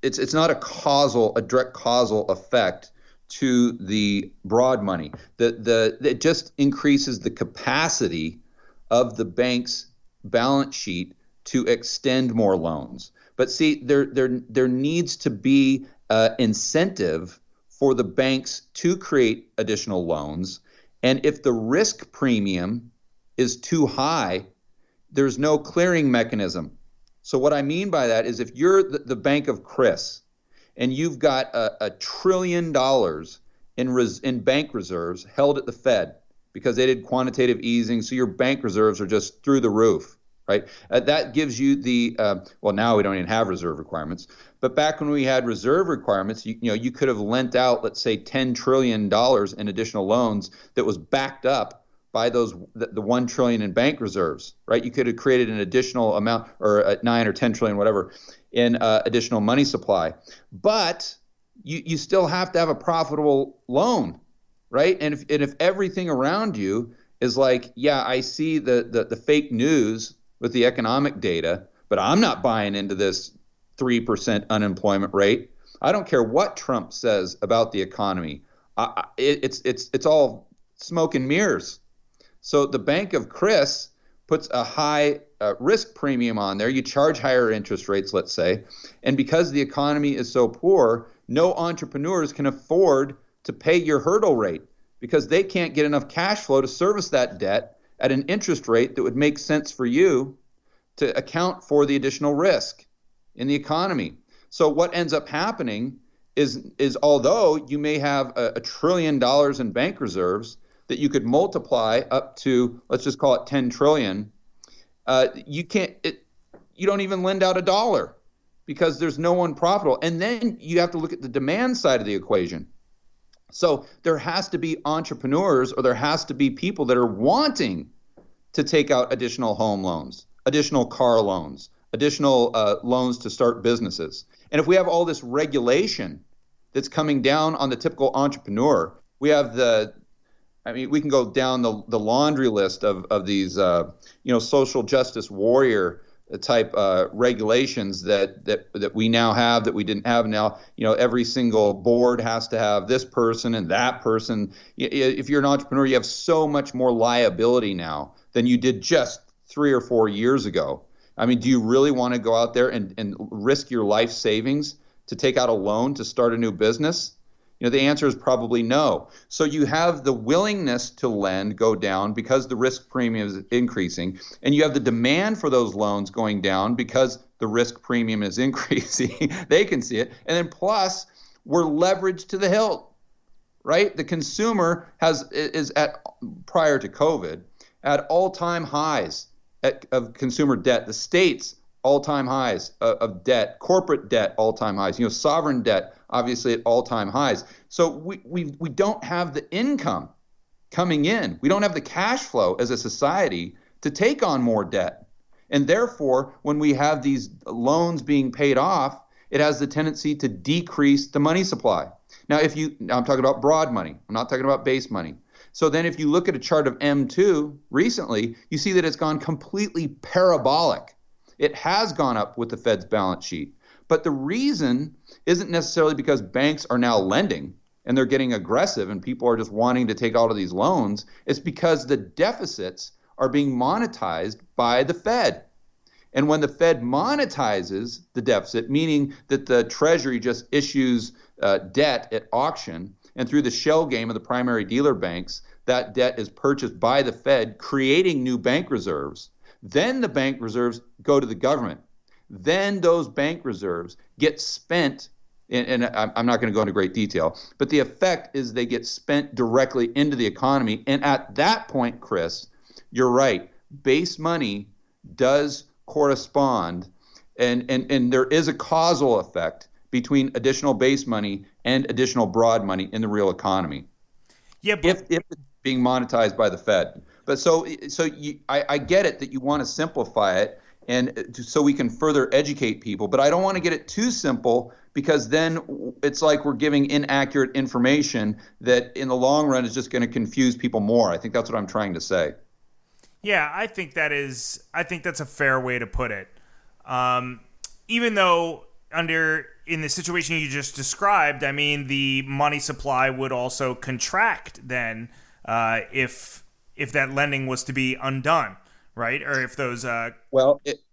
it's not a direct causal effect to the broad money. It just increases the capacity of the bank's balance sheet to extend more loans. But see, there needs to be incentive for the banks to create additional loans. And if the risk premium is too high, there's no clearing mechanism. So what I mean by that is if you're the Bank of Chris and you've got $1 trillion in bank reserves held at the Fed because they did quantitative easing, so your bank reserves are just through the roof, right? That gives you the, well, now we don't even have reserve requirements, but back when we had reserve requirements, you could have lent out, let's say, $10 trillion in additional loans that was backed up by the $1 trillion in bank reserves, right? You could have created an additional amount, or 9 or 10 trillion, whatever, in additional money supply. But you still have to have a profitable loan, right? And if everything around you is like, yeah, I see the fake news with the economic data, but I'm not buying into this 3% unemployment rate. I don't care what Trump says about the economy. It's all smoke and mirrors. So the Bank of Chris puts a high risk premium on there. You charge higher interest rates, let's say. And because the economy is so poor, no entrepreneurs can afford to pay your hurdle rate because they can't get enough cash flow to service that debt at an interest rate that would make sense for you to account for the additional risk in the economy. So what ends up happening is although you may have $1 trillion in bank reserves that you could multiply up to, let's just call it 10 trillion, you don't even lend out $1 because there's no one profitable. And then you have to look at the demand side of the equation. So there has to be entrepreneurs, or there has to be people that are wanting to take out additional home loans, additional car loans, additional loans to start businesses. And if we have all this regulation that's coming down on the typical entrepreneur, we have we can go down the laundry list of these, social justice warrior type regulations that we now have that we didn't have now. Every single board has to have this person and that person. If you're an entrepreneur, you have so much more liability now than you did just 3 or 4 years ago. I mean, do you really want to go out there and risk your life savings to take out a loan to start a new business? The answer is probably no. So you have the willingness to lend go down because the risk premium is increasing, and you have the demand for those loans going down because the risk premium is increasing. They can see it. And then plus, we're leveraged to the hilt, right? The consumer is at, prior to COVID, at all-time highs of consumer debt. The states, all-time highs of debt. Corporate debt, all-time highs. Sovereign debt, obviously at all-time highs. So we don't have the income coming in. We don't have the cash flow as a society to take on more debt. And therefore, when we have these loans being paid off, it has the tendency to decrease the money supply. Now, I'm talking about broad money. I'm not talking about base money. So then if you look at a chart of M2 recently, you see that it's gone completely parabolic. It has gone up with the Fed's balance sheet. But the reason isn't necessarily because banks are now lending and they're getting aggressive and people are just wanting to take out of these loans. It's because the deficits are being monetized by the Fed. And when the Fed monetizes the deficit, meaning that the Treasury just issues debt at auction, and through the shell game of the primary dealer banks, that debt is purchased by the Fed, creating new bank reserves. Then the bank reserves go to the government. Then those bank reserves get spent, and I'm not going to go into great detail, but the effect is they get spent directly into the economy. And at that point, Chris, you're right, base money does correspond, and there is a causal effect between additional base money and additional broad money in the real economy. Yeah, but if it's being monetized by the Fed. But I get it that you want to simplify it, and so we can further educate people. But I don't want to get it too simple, because then it's like we're giving inaccurate information that in the long run is just going to confuse people more. I think that's what I'm trying to say. Yeah, I think that's a fair way to put it. Even though in the situation you just described, I mean, the money supply would also contract then if that lending was to be undone, right? Or if those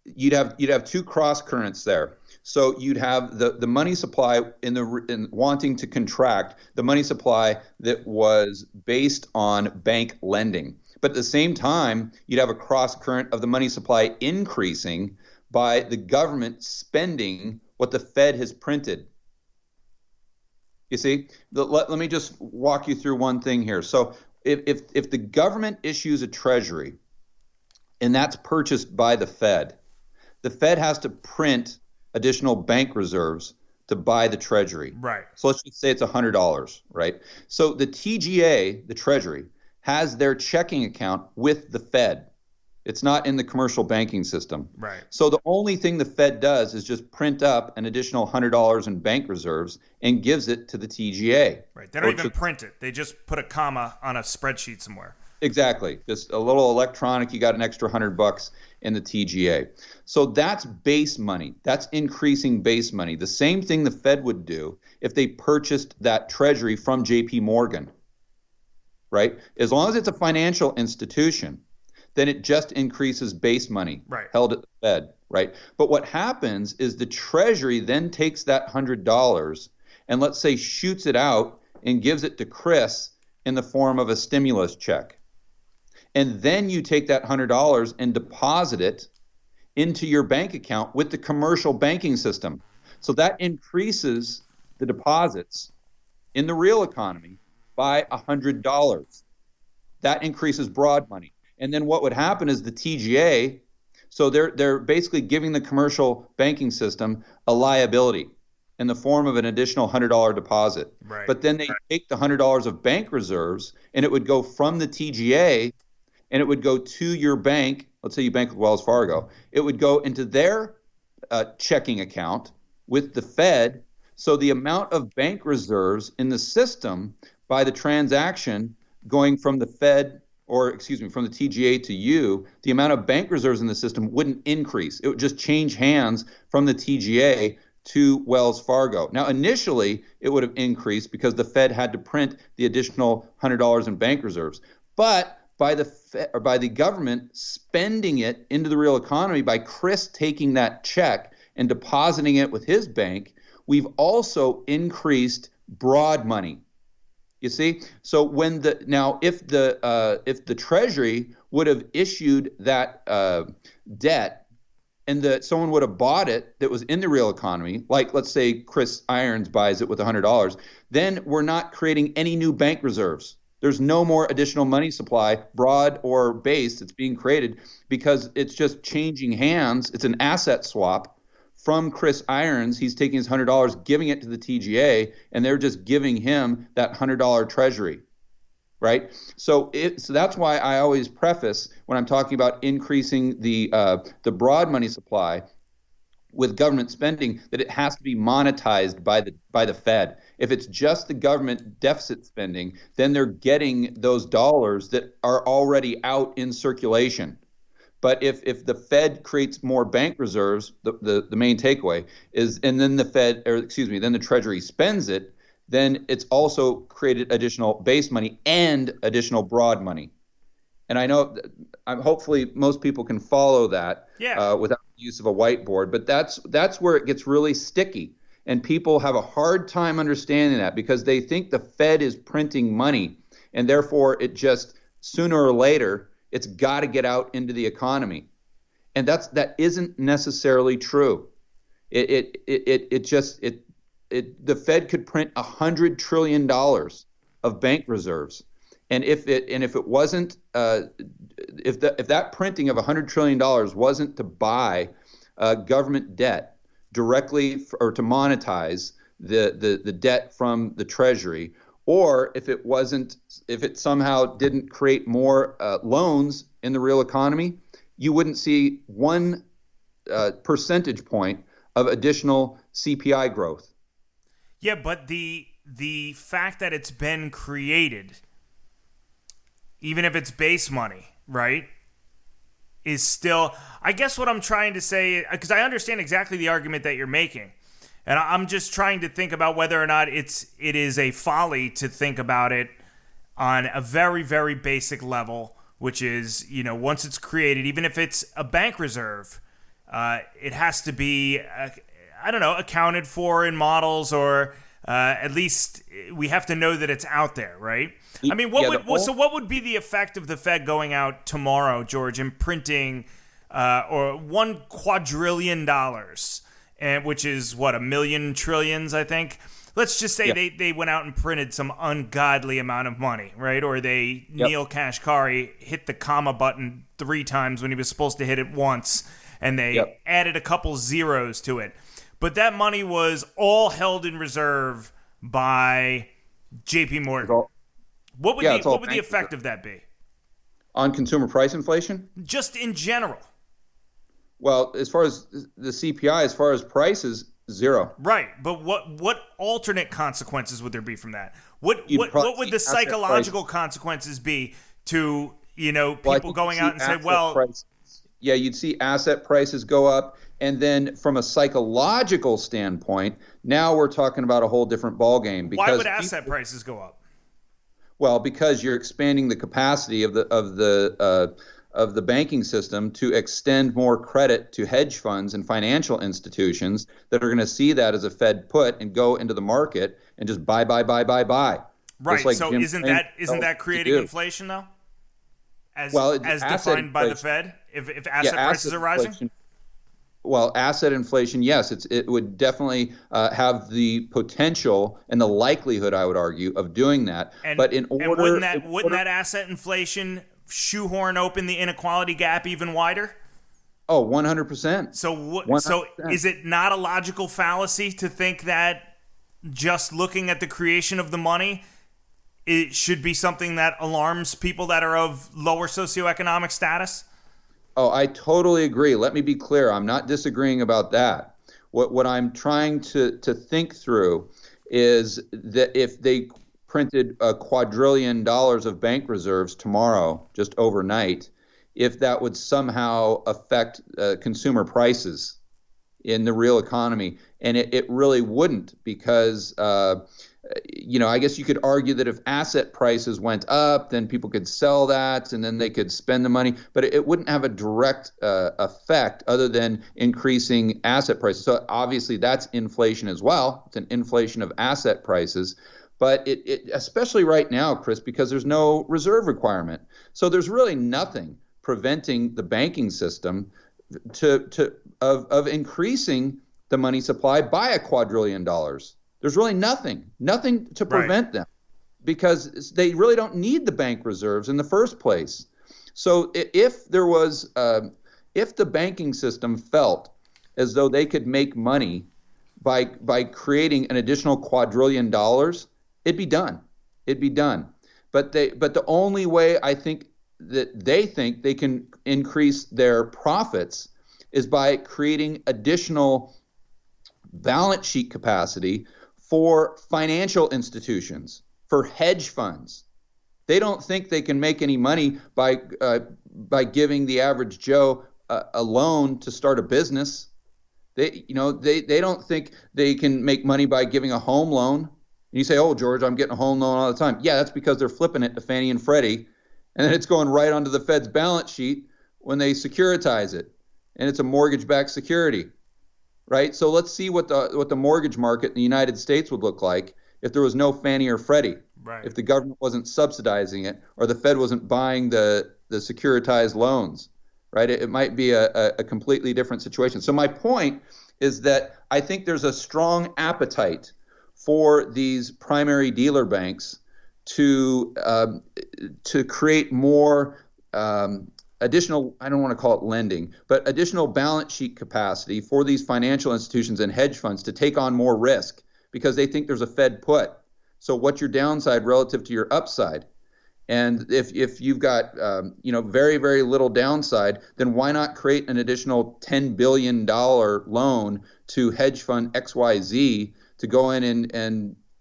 you'd have two cross currents there. So you'd have the money supply in wanting to contract, the money supply that was based on bank lending. But at the same time, you'd have a cross current of the money supply increasing by the government spending what the Fed has printed. You see, let me just walk you through one thing here. So if the government issues a treasury and that's purchased by the Fed has to print additional bank reserves to buy the treasury. Right. So let's just say it's $100, right? So the TGA, the treasury, has their checking account with the Fed. It's not in the commercial banking system. Right. So the only thing the Fed does is just print up an additional $100 in bank reserves and gives it to the TGA. Right. They don't even print it. They just put a comma on a spreadsheet somewhere. Exactly. Just a little electronic. You got an extra $100 in the TGA. So that's base money. That's increasing base money. The same thing the Fed would do if they purchased that treasury from JP Morgan. Right? As long as it's a financial institution, then it just increases base money held at the Fed, right? But what happens is the Treasury then takes that $100 and let's say shoots it out and gives it to Chris in the form of a stimulus check. And then you take that $100 and deposit it into your bank account with the commercial banking system. So that increases the deposits in the real economy by $100. That increases broad money. And then what would happen is the TGA, so they're basically giving the commercial banking system a liability in the form of an additional $100 deposit. Right. But then they take the $100 of bank reserves and it would go from the TGA and it would go to your bank. Let's say you bank with Wells Fargo. It would go into their checking account with the Fed. So the amount of bank reserves in the system by the transaction going from the Fed, from the TGA to you, the amount of bank reserves in the system wouldn't increase. It would just change hands from the TGA to Wells Fargo. Now, initially, it would have increased because the Fed had to print the additional $100 in bank reserves. But by the government spending it into the real economy, by Chris taking that check and depositing it with his bank, we've also increased broad money. You see, so if the Treasury would have issued that debt, and someone would have bought it that was in the real economy, like let's say Chris Irons buys it with $100, then we're not creating any new bank reserves. There's no more additional money supply, broad or base, that's being created because it's just changing hands. It's an asset swap. From Chris Irons, he's taking his $100, giving it to the TGA, and they're just giving him that $100 treasury, right? So that's why I always preface when I'm talking about increasing the broad money supply with government spending that it has to be monetized by the Fed. If it's just the government deficit spending, then they're getting those dollars that are already out in circulation. But if the Fed creates more bank reserves, the main takeaway is, and then then the Treasury spends it, then it's also created additional base money and additional broad money. And I know, hopefully most people can follow that without the use of a whiteboard, but that's where it gets really sticky. And people have a hard time understanding that because they think the Fed is printing money, and therefore it just, sooner or later, it's got to get out into the economy, and that isn't necessarily true. The Fed could print $100 trillion of bank reserves, and if that printing of $100 trillion wasn't to buy government debt directly or to monetize the debt from the Treasury, or if it somehow didn't create more loans in the real economy, you wouldn't see 1 percentage point of additional CPI growth. Yeah, but the fact that it's been created, even if it's base money, right, is still, I guess what I'm trying to say, because I understand exactly the argument that you're making. And I'm just trying to think about whether or not it is a folly to think about it on a very, very basic level, which is, once it's created, even if it's a bank reserve, it has to be, accounted for in models, or at least we have to know that it's out there, right? I mean, what would be the effect of the Fed going out tomorrow, George, and printing or $1 quadrillion, and which is what, 1,000,000 trillions, I think. Let's just say they went out and printed some ungodly amount of money, right? Or Neil Kashkari hit the comma button 3 times when he was supposed to hit it once, and they added a couple zeros to it. But that money was all held in reserve by J.P. Morgan. What would the effect of that be? On consumer price inflation? Just in general. Well, as far as the CPI, as far as prices, 0. Right, but what alternate consequences would there be from that? What would the psychological consequences be to people going out and say, you'd see asset prices go up, and then from a psychological standpoint, now we're talking about a whole different ballgame. Why would asset prices go up? Well, because you're expanding the capacity of the banking system to extend more credit to hedge funds and financial institutions that are going to see that as a Fed put and go into the market and just buy. Right. Like so isn't that creating inflation though? As defined by the Fed, if asset prices are rising? Inflation. Well, asset inflation, yes, it would definitely have the potential and the likelihood, I would argue, of doing that. But wouldn't that asset inflation shoehorn open the inequality gap even wider? Oh, 100%. So is it not a logical fallacy to think that just looking at the creation of the money, it should be something that alarms people that are of lower socioeconomic status? Oh, I totally agree. Let me be clear. I'm not disagreeing about that. What I'm trying to think through is that if they printed $1 quadrillion of bank reserves tomorrow, just overnight, if that would somehow affect consumer prices in the real economy. And it really wouldn't, because I guess you could argue that if asset prices went up, then people could sell that and then they could spend the money, but it wouldn't have a direct effect other than increasing asset prices. So obviously that's inflation as well. It's an inflation of asset prices, but it especially right now, Chris, because there's no reserve requirement. So there's really nothing preventing the banking system of increasing the money supply by $1 quadrillion. There's really nothing to prevent them, because they really don't need the bank reserves in the first place. So if the banking system felt as though they could make money by creating an additional $1 quadrillion, it'd be done. But the only way I think that they think they can increase their profits is by creating additional balance sheet capacity for financial institutions, for hedge funds. They don't think they can make any money by giving the average Joe a loan to start a business. They don't think they can make money by giving a home loan. And you say, "Oh, George, I'm getting a home loan all the time." Yeah, that's because they're flipping it to Fannie and Freddie, and then it's going right onto the Fed's balance sheet when they securitize it, and it's a mortgage-backed security. Right? So let's see what the mortgage market in the United States would look like if there was no Fannie or Freddie, if the government wasn't subsidizing it or the Fed wasn't buying the securitized loans, right? It might be a completely different situation. So my point is that I think there's a strong appetite for these primary dealer banks to create more additional, I don't want to call it lending, but additional balance sheet capacity for these financial institutions and hedge funds to take on more risk, because they think there's a Fed put. So what's your downside relative to your upside? And if you've got very, very little downside, then why not create an additional $10 billion loan to hedge fund XYZ to go in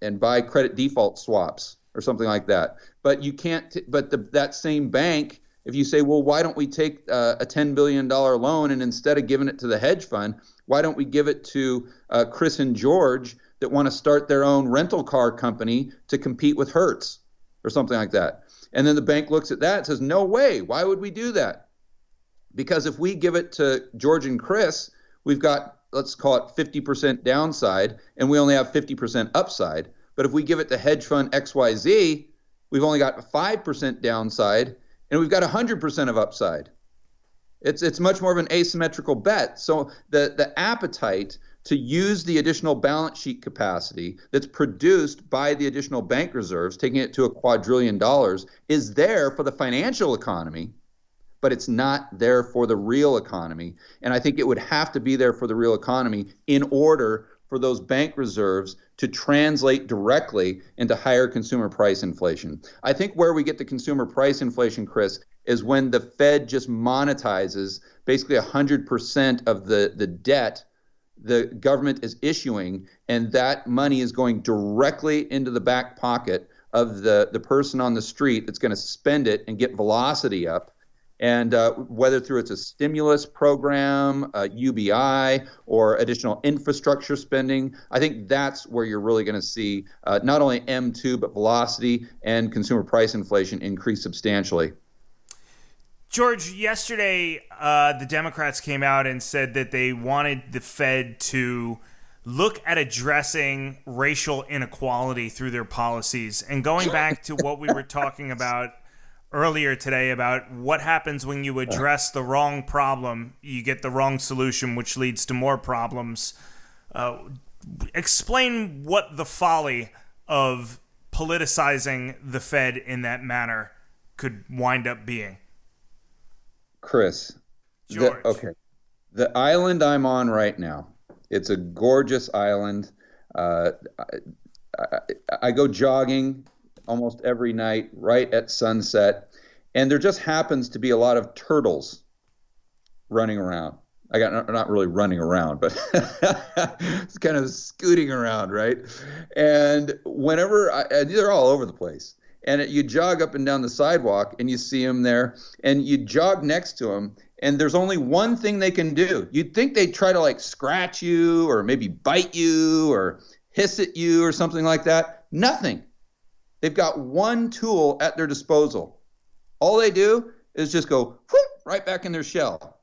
and buy credit default swaps or something like that? But you can't. That same bank, if you say, well, why don't we take a $10 billion loan, and instead of giving it to the hedge fund, Why don't we give it to Chris and George that want to start their own rental car company to compete with Hertz or something like that? And then the bank looks at that and says, no way. Why would we do that? Because if we give it to George and Chris, we've got, let's call it 50% downside, and we only have 50% upside. But if we give it to hedge fund XYZ, we've only got 5% downside, and we've got 100% of upside. It's much more of an asymmetrical bet. So the appetite to use the additional balance sheet capacity that's produced by the additional bank reserves, taking it to $1 quadrillion, is there for the financial economy, but it's not there for the real economy. And I think it would have to be there for the real economy in order for those bank reserves to translate directly into higher consumer price inflation. I think where we get the consumer price inflation, Chris, is when the Fed just monetizes basically 100% of the debt the government is issuing, and that money is going directly into the back pocket of the person on the street that's going to spend it and get velocity up. And whether through it's a stimulus program, UBI, or additional infrastructure spending, I think that's where you're really going to see not only M2, but velocity and consumer price inflation increase substantially. George, yesterday the Democrats came out and said that they wanted the Fed to look at addressing racial inequality through their policies. And going back to what we were talking about earlier today about what happens when you address the wrong problem, you get the wrong solution, which leads to more problems. Explain what the folly of politicizing the Fed in that manner could wind up being. Chris, George. The island I'm on right now, it's a gorgeous island. I go jogging almost every night right at sunset, and there just happens to be a lot of turtles running around. Not really running around, but it's kind of scooting around, right? And they're all over the place. And you jog up and down the sidewalk, and you see them there, and you jog next to them, and there's only one thing they can do. You'd think they'd try to like scratch you or maybe bite you or hiss at you or something like that. Nothing. They've got one tool at their disposal. All they do is just go whoop, right back in their shell.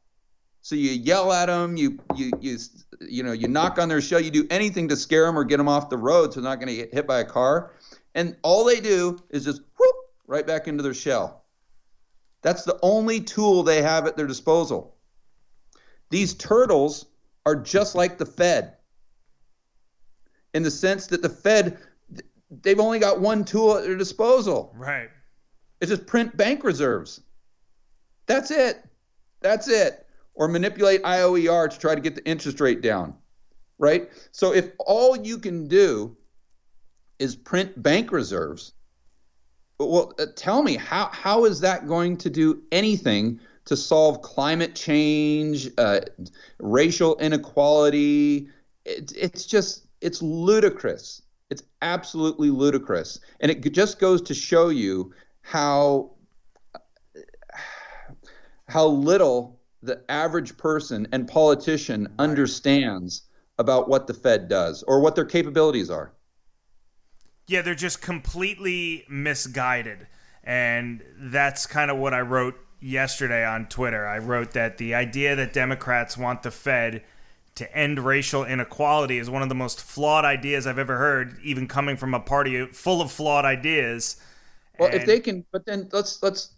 So you yell at them, you knock on their shell, you do anything to scare them or get them off the road so they're not going to get hit by a car. And all they do is just whoop, right back into their shell. That's the only tool they have at their disposal. These turtles are just like the Fed in the sense that the Fed, they've only got one tool at their disposal. Right. It's just print bank reserves. That's it. Or manipulate IOER to try to get the interest rate down, right? So if all you can do is print bank reserves, well, tell me, how is that going to do anything to solve climate change, racial inequality? It's ludicrous. It's absolutely ludicrous. And it just goes to show you how little the average person and politician understands about what the Fed does or what their capabilities are. Yeah, they're just completely misguided. And that's kind of what I wrote yesterday on Twitter. I wrote that the idea that Democrats want the Fed to end racial inequality is one of the most flawed ideas I've ever heard, even coming from a party full of flawed ideas. Well, if they can, but then let's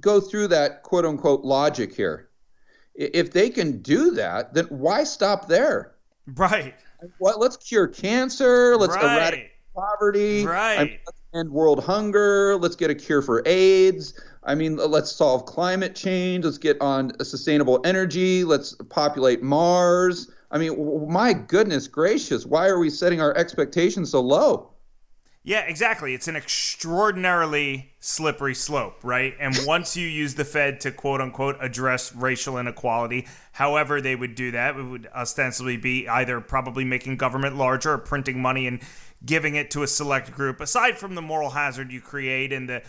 go through that quote unquote logic here. If they can do that, then why stop there? Right. Let's cure cancer. Let's right. eradicate poverty. Right. Let's end world hunger. Let's get a cure for AIDS. Let's solve climate change. Let's get on sustainable energy. Let's populate Mars. My goodness gracious, why are we setting our expectations so low? Yeah, exactly. It's an extraordinarily slippery slope, right? And once you use the Fed to quote unquote address racial inequality, however they would do that, it would ostensibly be either probably making government larger or printing money and giving it to a select group. Aside from the moral hazard you create and the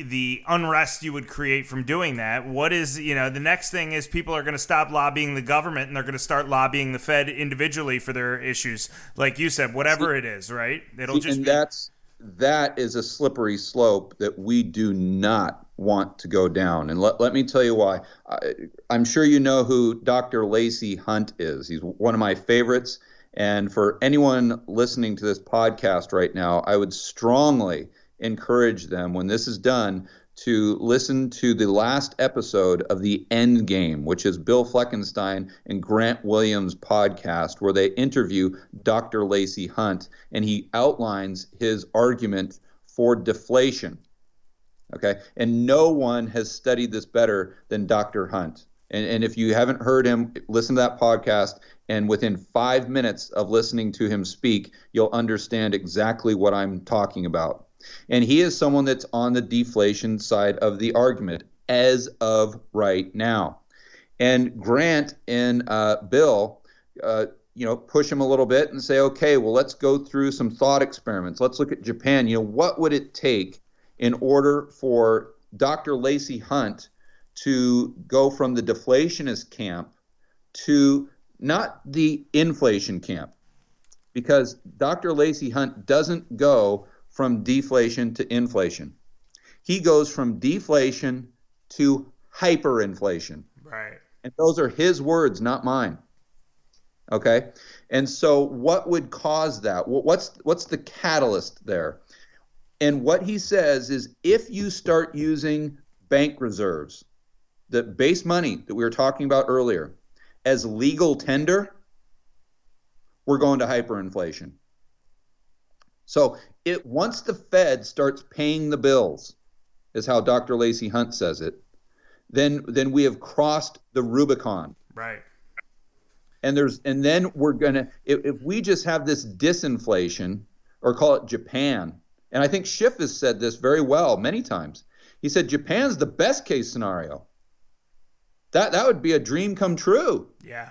the unrest you would create from doing that. What is, the next thing is people are going to stop lobbying the government and they're going to start lobbying the Fed individually for their issues. Like you said, whatever it is, right? That is a slippery slope that we do not want to go down. And let me tell you why. I'm sure you know who Dr. Lacey Hunt is. He's one of my favorites. And for anyone listening to this podcast right now, I would strongly encourage them, when this is done, to listen to the last episode of The End Game, which is Bill Fleckenstein and Grant Williams' podcast, where they interview Dr. Lacey Hunt, and he outlines his argument for deflation. Okay, and no one has studied this better than Dr. Hunt. And if you haven't heard him, listen to that podcast, and within 5 minutes of listening to him speak, you'll understand exactly what I'm talking about. And he is someone that's on the deflation side of the argument as of right now. And Grant and Bill, push him a little bit and say, okay, well, let's go through some thought experiments. Let's look at Japan. What would it take in order for Dr. Lacey Hunt to go from the deflationist camp to not the inflation camp? Because Dr. Lacey Hunt doesn't go from deflation to inflation. He goes from deflation to hyperinflation. Right. And those are his words, not mine. Okay? And so what would cause that? What's the catalyst there? And what he says is, if you start using bank reserves, the base money that we were talking about earlier, as legal tender, we're going to hyperinflation. So once the Fed starts paying the bills, is how Dr. Lacey Hunt says it, then we have crossed the Rubicon. Right. And then we're gonna, if we just have this disinflation, or call it Japan, and I think Schiff has said this very well many times. He said Japan's the best case scenario. That would be a dream come true. Yeah.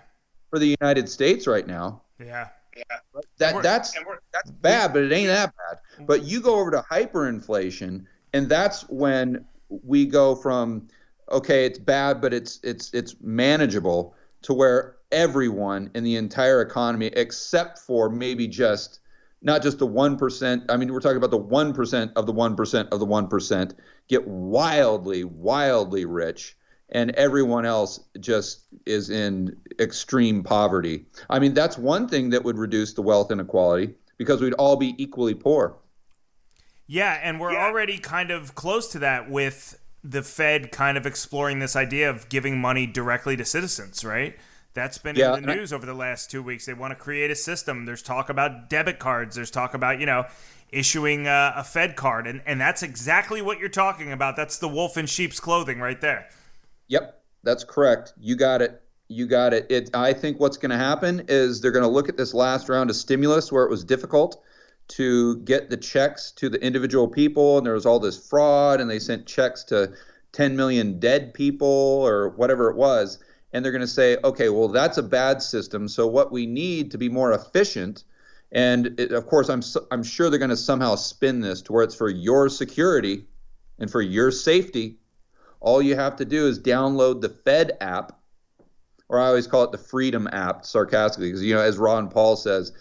For the United States right now. Yeah. That's bad, but it ain't that bad. But you go over to hyperinflation, and that's when we go from, okay, it's bad, but it's manageable, to where everyone in the entire economy, except for maybe not just the 1%, I mean, we're talking about the 1% of the 1% of the 1%, get wildly, wildly rich, and everyone else just is in extreme poverty. I mean, that's one thing that would reduce the wealth inequality, because we'd all be equally poor. Yeah, and we're already kind of close to that with the Fed kind of exploring this idea of giving money directly to citizens, right? That's been in the news over the last 2 weeks. They want to create a system. There's talk about debit cards. There's talk about, issuing a Fed card. And that's exactly what you're talking about. That's the wolf in sheep's clothing right there. Yep, that's correct. You got it. I think what's going to happen is they're going to look at this last round of stimulus, where it was difficult to get the checks to the individual people, and there was all this fraud, and they sent checks to 10 million dead people or whatever it was. And they're going to say, okay, well, that's a bad system. So what we need to be more efficient, and of course, I'm sure they're going to somehow spin this to where it's for your security and for your safety. All you have to do is download the Fed app, or I always call it the Freedom app, sarcastically, because, as Ron Paul says,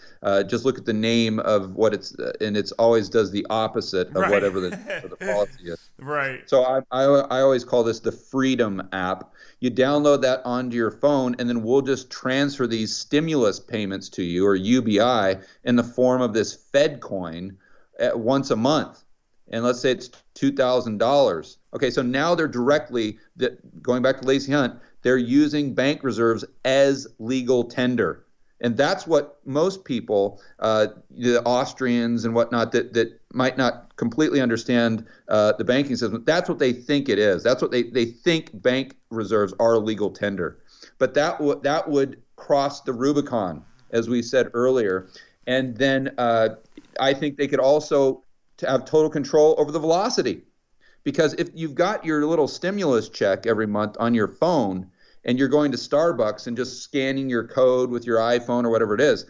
just look at the name of what it's, and it's always does the opposite of whatever the policy is. Right. So I always call this the Freedom app. You download that onto your phone, and then we'll just transfer these stimulus payments to you, or UBI, in the form of this Fed coin once a month. And let's say it's $2,000. Okay, so now they're going back to Lacey Hunt, they're using bank reserves as legal tender. And that's what most people, the Austrians and whatnot, that might not completely understand the banking system, that's what they think it is. That's what they think bank reserves are legal tender. But that would cross the Rubicon, as we said earlier. And then I think they could also have total control over the velocity. Because if you've got your little stimulus check every month on your phone, and you're going to Starbucks and just scanning your code with your iPhone or whatever it is,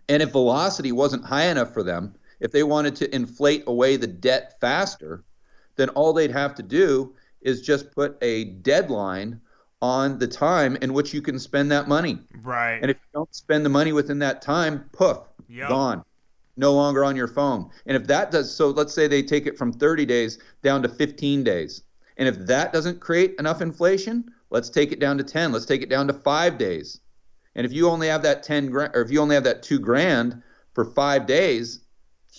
and if velocity wasn't high enough for them, if they wanted to inflate away the debt faster, then all they'd have to do is just put a deadline on the time in which you can spend that money. Right. And if you don't spend the money within that time, poof, gone. No longer on your phone. And if that does, so let's say they take it from 30 days down to 15 days. And if that doesn't create enough inflation, let's take it down to 10. Let's take it down to 5 days. And if you only have that 10 grand, or if you only have that $2,000 for 5 days,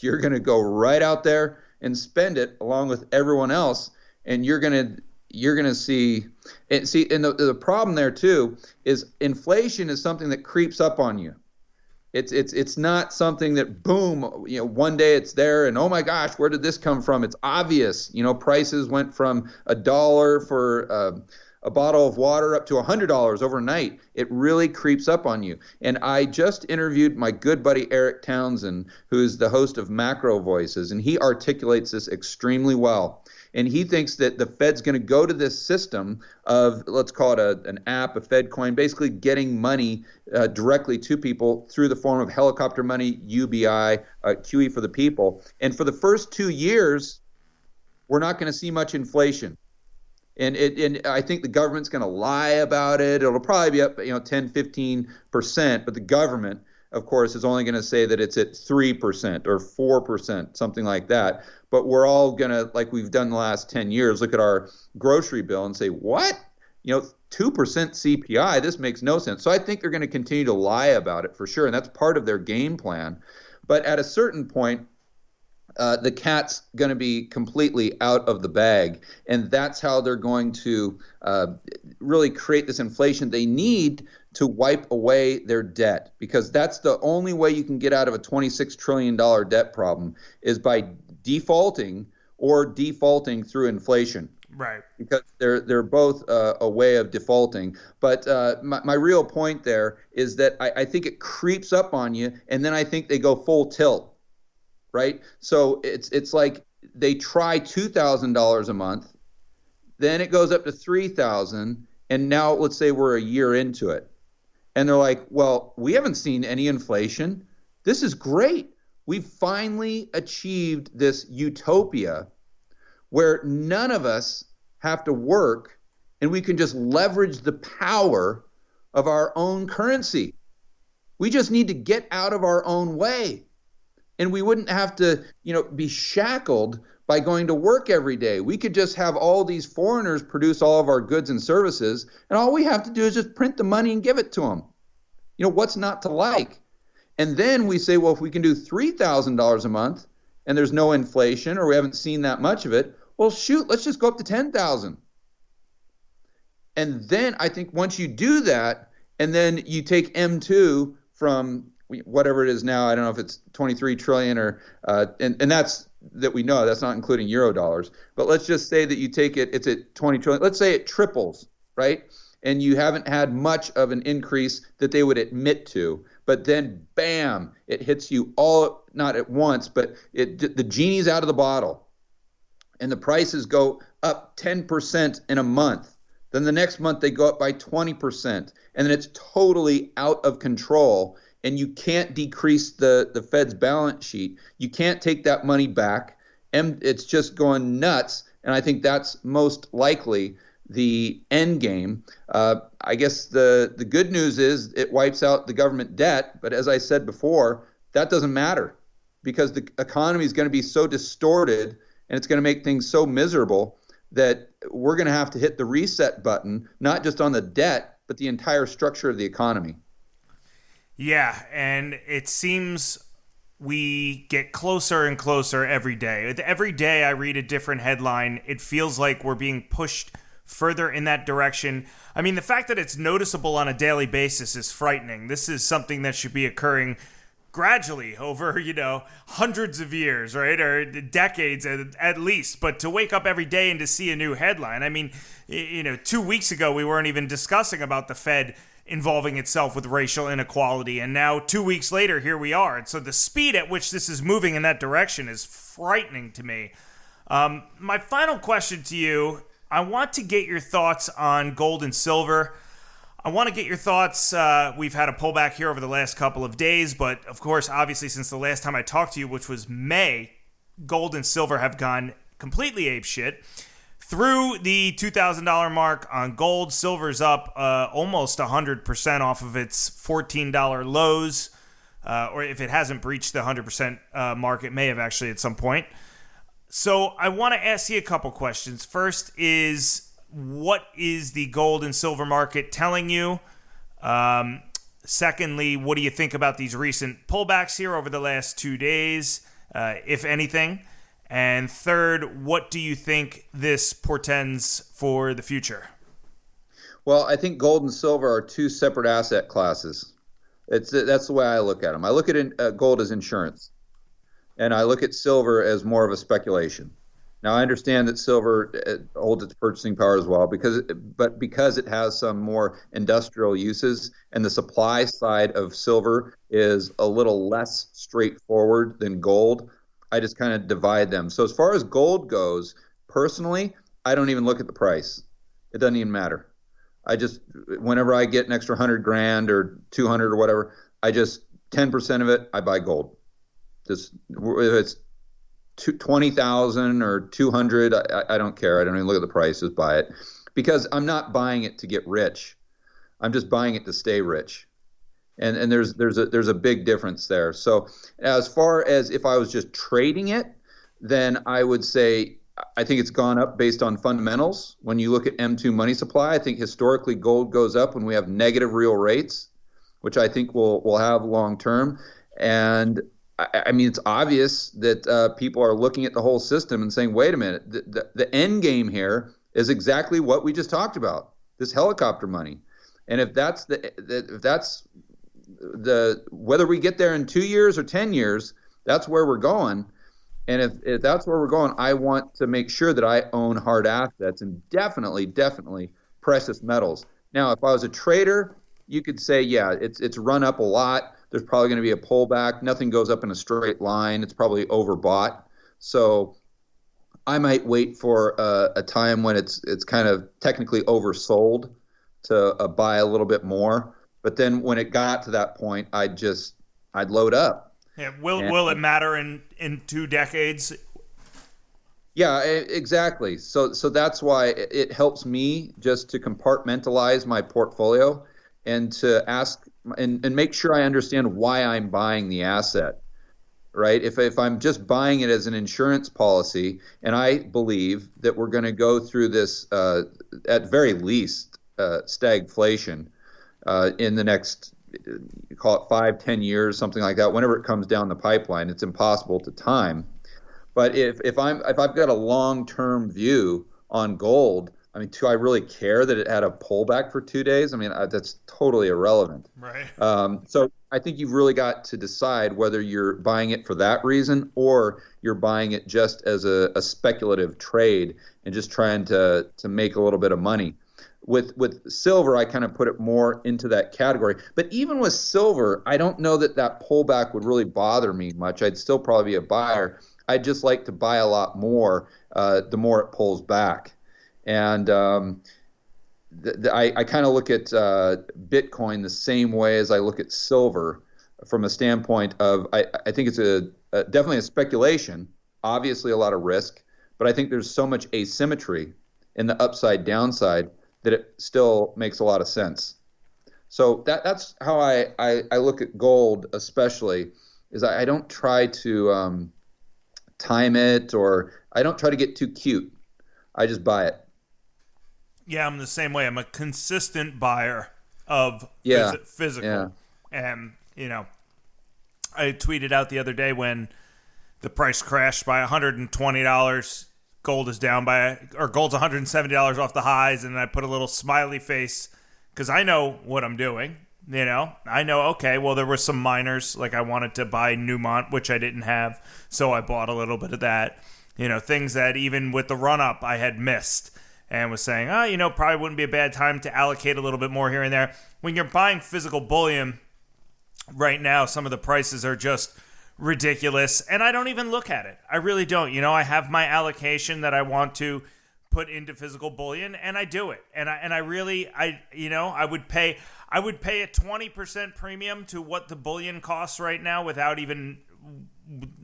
you're going to go right out there and spend it along with everyone else. And you're going to see, and the problem there too is inflation is something that creeps up on you. It's not something that boom, one day it's there and oh my gosh, where did this come from? It's obvious. Prices went from $1 for a bottle of water up to $100 overnight. It really creeps up on you. And I just interviewed my good buddy Eric Townsend, who is the host of Macro Voices, and he articulates this extremely well. And he thinks that the Fed's going to go to this system of, let's call it an app, a Fed coin, basically getting money directly to people through the form of helicopter money, UBI, QE for the people. And for the first 2 years, we're not going to see much inflation. And I think the government's going to lie about it. It'll probably be up 10, 15%, but the government, of course, is only going to say that it's at 3% or 4%, something like that. But we're all going to, like we've done the last 10 years, look at our grocery bill and say, what? 2% CPI, this makes no sense. So I think they're going to continue to lie about it for sure, and that's part of their game plan. But at a certain point, the cat's going to be completely out of the bag, and that's how they're going to really create this inflation they need to wipe away their debt, because that's the only way you can get out of a $26 trillion debt problem is by defaulting through inflation. Right. Because they're both a way of defaulting. But my real point there is that I think it creeps up on you, and then I think they go full tilt. Right? So it's like they try $2,000 a month, then it goes up to $3,000, and now let's say we're a year into it. And they're like, well, we haven't seen any inflation. This is great. We've finally achieved this utopia where none of us have to work and we can just leverage the power of our own currency. We just need to get out of our own way. And we wouldn't have to, be shackled by going to work every day. We could just have all these foreigners produce all of our goods and services, and all we have to do is just print the money and give it to them. What's not to like? And then we say, well, if we can do $3,000 a month and there's no inflation or we haven't seen that much of it, well, shoot, let's just go up to $10,000. And then I think once you do that, and then you take M2 from whatever it is now, I don't know if it's 23 trillion or, and that's that we know, that's not including euro dollars, but let's just say that you take it, it's at 20 trillion, let's say it triples, right? And you haven't had much of an increase that they would admit to, but then bam, it hits you all, not at once, but the genie's out of the bottle and the prices go up 10% in a month. Then the next month they go up by 20%, and then it's totally out of control. And you can't decrease the Fed's balance sheet. You can't take that money back. And it's just going nuts. And I think that's most likely the end game. I guess the good news is it wipes out the government debt. But as I said before, that doesn't matter because the economy is going to be so distorted and it's going to make things so miserable that we're going to have to hit the reset button, not just on the debt, but the entire structure of the economy. Yeah, and it seems we get closer and closer every day. Every day I read a different headline. It feels like we're being pushed further in that direction. I mean, the fact that it's noticeable on a daily basis is frightening. This is something that should be occurring gradually over, hundreds of years, right? Or decades at least. But to wake up every day and to see a new headline. I mean, 2 weeks ago, we weren't even discussing about the Fed involving itself with racial inequality. And now 2 weeks later, here we are. And so the speed at which this is moving in that direction is frightening to me. My final question to you, I want to get your thoughts on gold and silver. I want to get your thoughts. We've had a pullback here over the last couple of days, but of course, obviously, since the last time I talked to you, which was May, gold and silver have gone completely ape shit. Through the $2,000 mark on gold, silver's up almost 100% off of its $14 lows. Or if it hasn't breached the 100% mark, it may have actually at some point. So I want to ask you a couple questions. First is, what is the gold and silver market telling you? Secondly, what do you think about these recent pullbacks here over the last 2 days, if anything? And third, what do you think this portends for the future? Well, I think gold and silver are two separate asset classes. That's the way I look at them. I look at gold as insurance, and I look at silver as more of a speculation. Now, I understand that silver holds its purchasing power as well, because it has some more industrial uses, and the supply side of silver is a little less straightforward than gold. I just kind of divide them. So as far as gold goes, personally, I don't even look at the price. It doesn't even matter. Whenever I get an extra 100 grand or 200 or whatever, 10% of it, I buy gold. Just if it's 20,000 or 200, I don't care. I don't even look at the price, just buy it, because I'm not buying it to get rich. I'm just buying it to stay rich. And there's a big difference there. So as far as if I was just trading it, then I would say I think it's gone up based on fundamentals. When you look at M2 money supply, I think historically gold goes up when we have negative real rates, which I think we'll have long term. And I mean, it's obvious that people are looking at the whole system and saying, wait a minute, the end game here is exactly what we just talked about, this helicopter money. And if that's whether we get there in 2 years or 10 years, that's where we're going. And if that's where we're going, I want to make sure that I own hard assets, and definitely precious metals. Now, if I was a trader, you could say, yeah, it's run up a lot. There's probably going to be a pullback. Nothing goes up in a straight line. It's probably overbought. So I might wait for a time when it's kind of technically oversold to buy a little bit more. But then when it got to that point, I'd load up. Yeah, will it matter in 2 decades? Yeah, exactly. So that's why it helps me just to compartmentalize my portfolio and to ask and make sure I understand why I'm buying the asset, right? If I'm just buying it as an insurance policy, and I believe that we're going to go through this at very least stagflation in the next, call it 5-10 years, something like that. Whenever it comes down the pipeline, it's impossible to time. But if I've got a long-term view on gold, I mean, do I really care that it had a pullback for 2 days? I mean, that's totally irrelevant. Right. So I think you've really got to decide whether you're buying it for that reason or you're buying it just as a speculative trade and just trying to make a little bit of money. With silver, I kind of put it more into that category. But even with silver, I don't know that pullback would really bother me much. I'd still probably be a buyer. I'd just like to buy a lot more the more it pulls back. And I kind of look at Bitcoin the same way as I look at silver, from a standpoint of I think it's definitely a speculation, obviously a lot of risk, but I think there's so much asymmetry in the upside downside that it still makes a lot of sense. So that's how I look at gold, especially, is I don't try to time it, or I don't try to get too cute. I just buy it. Yeah, I'm the same way. I'm a consistent buyer of physical. Yeah. And, I tweeted out the other day when the price crashed by $120. Gold is down gold's $170 off the highs, and I put a little smiley face because I know what I'm doing. I know, okay, well, there were some miners, like I wanted to buy Newmont, which I didn't have, so I bought a little bit of that. Things that even with the run-up I had missed, and was saying, probably wouldn't be a bad time to allocate a little bit more here and there. When you're buying physical bullion right now, some of the prices are just ridiculous, and I don't even look at it. I really don't. I have my allocation that I want to put into physical bullion, and I do it. And I would pay a 20% premium to what the bullion costs right now without even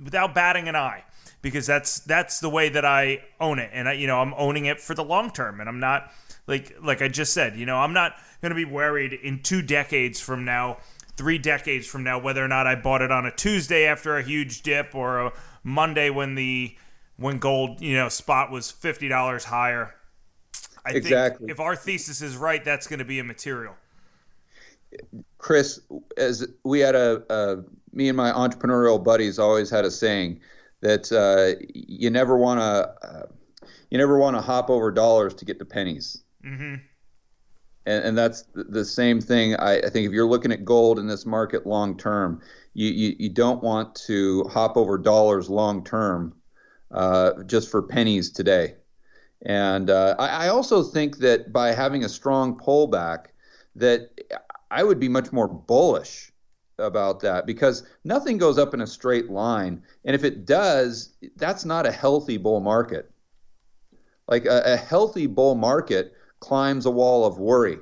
without batting an eye, because that's the way that I own it, and I'm owning it for the long term, and I'm not like I just said, I'm not going to be worried in 2 decades from now, 3 decades from now, whether or not I bought it on a Tuesday after a huge dip or a Monday when gold spot was $50 higher. I think if our thesis is right, that's going to be immaterial. Chris, as we had me and my entrepreneurial buddies always had a saying that you never want to hop over dollars to get to pennies. Mm-hmm. And that's the same thing. I think if you're looking at gold in this market long term, you don't want to hop over dollars long term just for pennies today. And I also think that by having a strong pullback, that I would be much more bullish about that, because nothing goes up in a straight line. And if it does, that's not a healthy bull market. Like a healthy bull market climbs a wall of worry,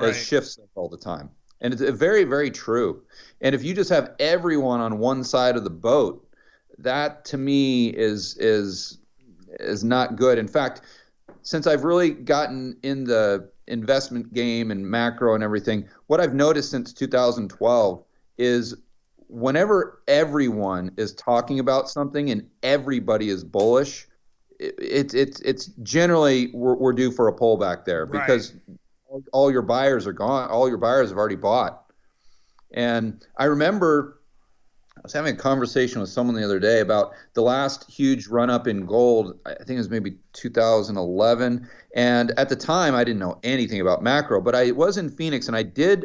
as shifts all the time. And it's very, very true. And if you just have everyone on one side of the boat, that to me is not good. In fact, since I've really gotten in the investment game and macro and everything, what I've noticed since 2012 is whenever everyone is talking about something and everybody is bullish, it's generally we're due for a pullback there, because all your buyers are gone. All your buyers have already bought. And I remember I was having a conversation with someone the other day about the last huge run up in gold. I think it was maybe 2011. And at the time, I didn't know anything about macro, but I was in Phoenix, and I do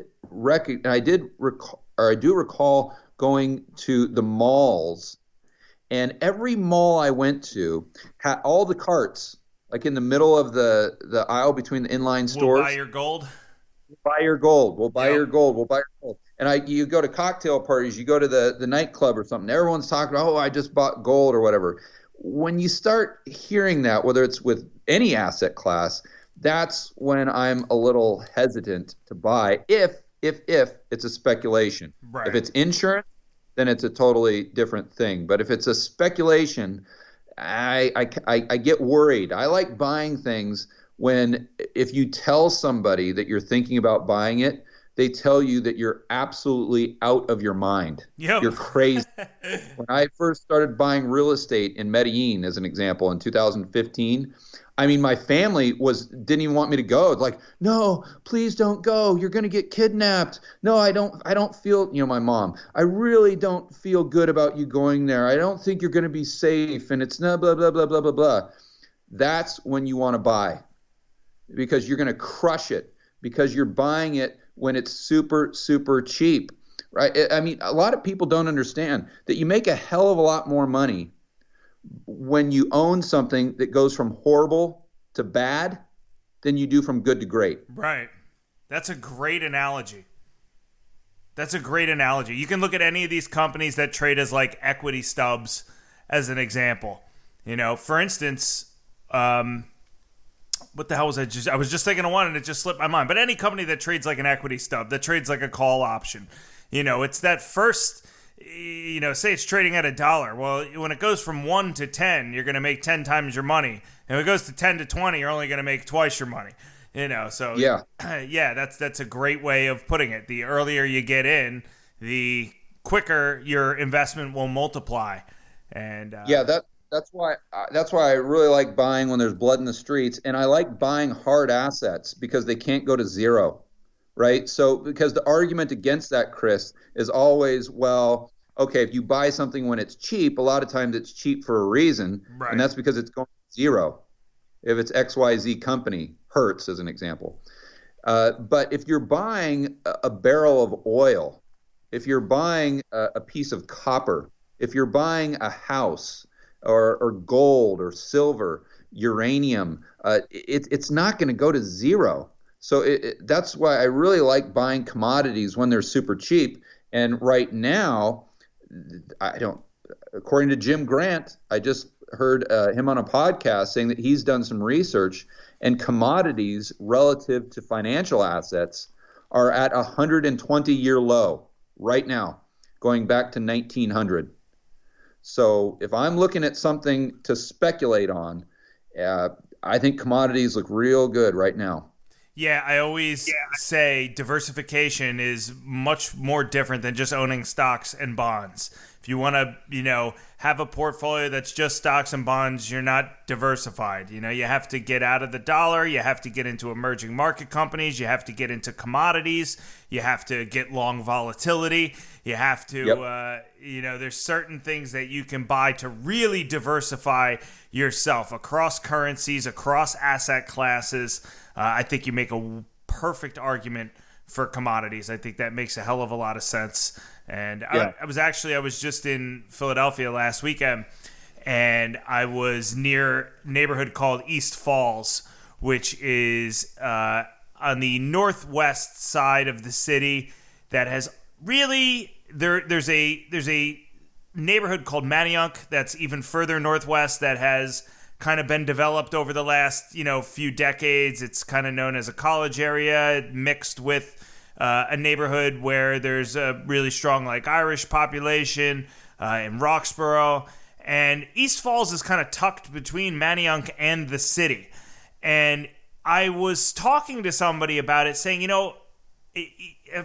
recall going to the malls, and every mall I went to had all the carts, like in the middle of the aisle between the inline stores. We'll buy your gold. We'll buy your gold. We'll buy your gold. We'll buy your gold. And you go to cocktail parties, you go to the nightclub or something, everyone's talking about, I just bought gold or whatever. When you start hearing that, whether it's with any asset class, that's when I'm a little hesitant to buy if it's a speculation. Right. If it's insurance, then it's a totally different thing. But if it's a speculation, I get worried. I like buying things when, if you tell somebody that you're thinking about buying it, they tell you that you're absolutely out of your mind. Yep. You're crazy. When I first started buying real estate in Medellin, as an example, in 2015, I mean, my family didn't even want me to go. It's like, no, please don't go. You're going to get kidnapped. No, I don't feel, my mom, I really don't feel good about you going there. I don't think you're going to be safe. And it's blah, blah, blah, blah, blah, blah, blah. That's when you want to buy, because you're going to crush it, because you're buying it when it's super, super cheap, right? I mean, a lot of people don't understand that you make a hell of a lot more money when you own something that goes from horrible to bad than you do from good to great. Right. That's a great analogy. You can look at any of these companies that trade as like equity stubs as an example. For instance, what the hell was I was just thinking of one and it just slipped my mind. But any company that trades like an equity stub, that trades like a call option, it's that first, say it's trading at $1. Well, when it goes from 1 to 10, you're going to make 10 times your money. And if it goes to 10 to 20, you're only going to make twice your money. So that's a great way of putting it. The earlier you get in, the quicker your investment will multiply. And That's why I really like buying when there's blood in the streets, and I like buying hard assets because they can't go to zero, right? So because the argument against that, Chris, is always, well, okay, if you buy something when it's cheap, a lot of times it's cheap for a reason, right, and that's because it's going to zero. If it's XYZ company, Hertz as an example. But if you're buying a barrel of oil, if you're buying a piece of copper, if you're buying a house, or gold or silver, uranium, it's not going to go to zero. So that's why I really like buying commodities when they're super cheap. And right now, according to Jim Grant, I just heard him on a podcast saying that he's done some research, and commodities relative to financial assets are at a 120-year low right now, going back to 1900. So if I'm looking at something to speculate on, uh, I think commodities look real good right now. Yeah, I always say diversification is much more different than just owning stocks and bonds. If you want to, have a portfolio that's just stocks and bonds, you're not diversified. You have to get out of the dollar, you have to get into emerging market companies, you have to get into commodities, you have to get long volatility, you have to, there's certain things that you can buy to really diversify yourself across currencies, across asset classes. I think you make a perfect argument for commodities. I think that makes a hell of a lot of sense. And Yeah. I was just in Philadelphia last weekend, and I was near a neighborhood called East Falls, which is on the northwest side of the city. That has really there's a neighborhood called Manayunk that's even further northwest that has kind of been developed over the last few decades. It's kind of known as a college area mixed with a neighborhood where there's a really strong Irish population in Roxborough, and East Falls is kind of tucked between Manayunk and the city. And I was talking to somebody about it, saying,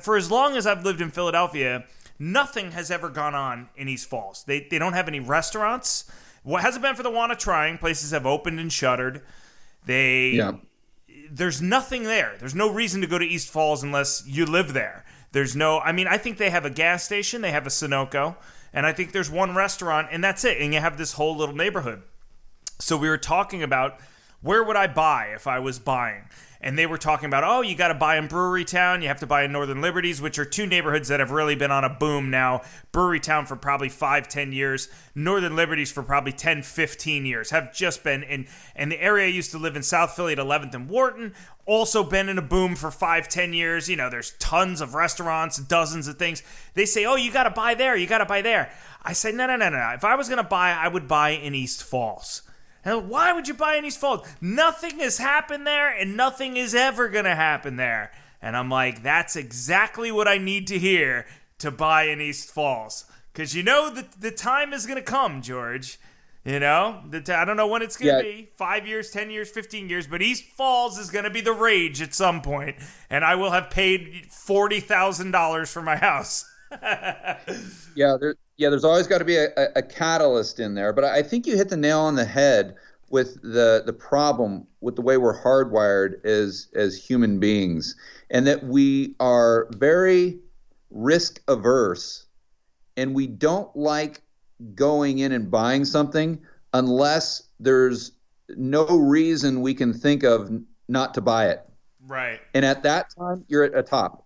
for as long as I've lived in Philadelphia, nothing has ever gone on in East Falls. They don't have any restaurants. What hasn't been for the want of trying. Places have opened and shuttered. There's nothing there. There's no reason to go to East Falls unless you live there. I think they have a gas station, they have a Sunoco, and I think there's one restaurant, and that's it. And you have this whole little neighborhood. So we were talking about where would I buy if I was buying? And they were talking about, you got to buy in Brewery Town. You have to buy in Northern Liberties, which are two neighborhoods that have really been on a boom now. Brewery Town for probably 5-10 years. Northern Liberties for probably 10-15 years. Have just been in. And the area I used to live in, South Philly at 11th and Wharton, also been in a boom for 5-10 years. There's tons of restaurants, dozens of things. They say, you got to buy there. You got to buy there. I say, no. If I was going to buy, I would buy in East Falls. And why would you buy in East Falls? Nothing has happened there, and nothing is ever going to happen there. And I'm like, that's exactly what I need to hear to buy in East Falls. Because the time is going to come, George. I don't know when it's going to be. 5 years, 10 years, 15 years. But East Falls is going to be the rage at some point. And I will have paid $40,000 for my house. There's always got to be a catalyst in there. But I think you hit the nail on the head with the problem with the way we're hardwired as human beings, and that we are very risk averse, and we don't like going in and buying something unless there's no reason we can think of not to buy it. Right. And at that time, you're at a top.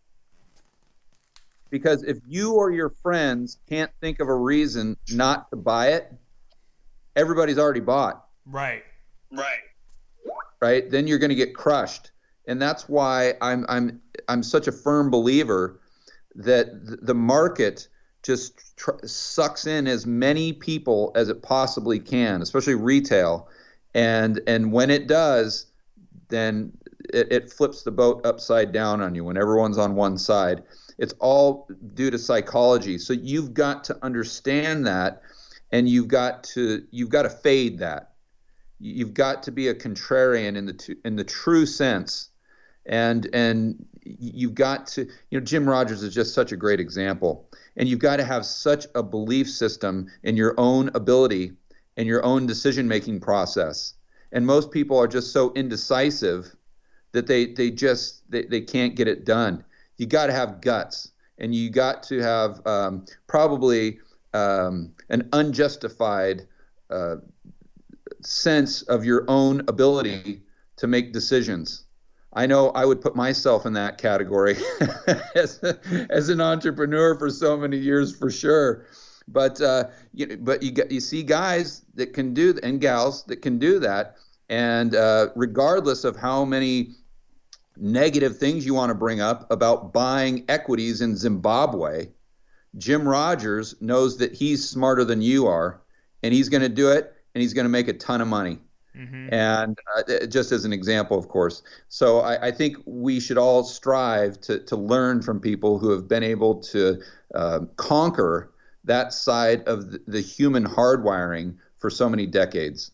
Because if you or your friends can't think of a reason not to buy it, everybody's already bought. Right. Then you're going to get crushed, and that's why I'm such a firm believer that the market just sucks in as many people as it possibly can, especially retail, and when it does, then it flips the boat upside down on you when everyone's on one side. It's all due to psychology. So you've got to understand that, and you've got to fade that. You've got to be a contrarian in the true sense, and you've got to. Jim Rogers is just such a great example, and you've got to have such a belief system in your own ability and your own decision-making process. And most people are just so indecisive that they can't get it done. You got to have guts, and you got to have probably an unjustified sense of your own ability to make decisions. I know I would put myself in that category as an entrepreneur for so many years, for sure. But you see guys that can do, and gals that can do that, and regardless of how many negative things you want to bring up about buying equities in Zimbabwe, Jim Rogers knows that he's smarter than you are, and he's going to do it, and he's going to make a ton of money. Mm-hmm. And just as an example, of course. So I think we should all strive to learn from people who have been able to conquer that side of the human hardwiring for so many decades.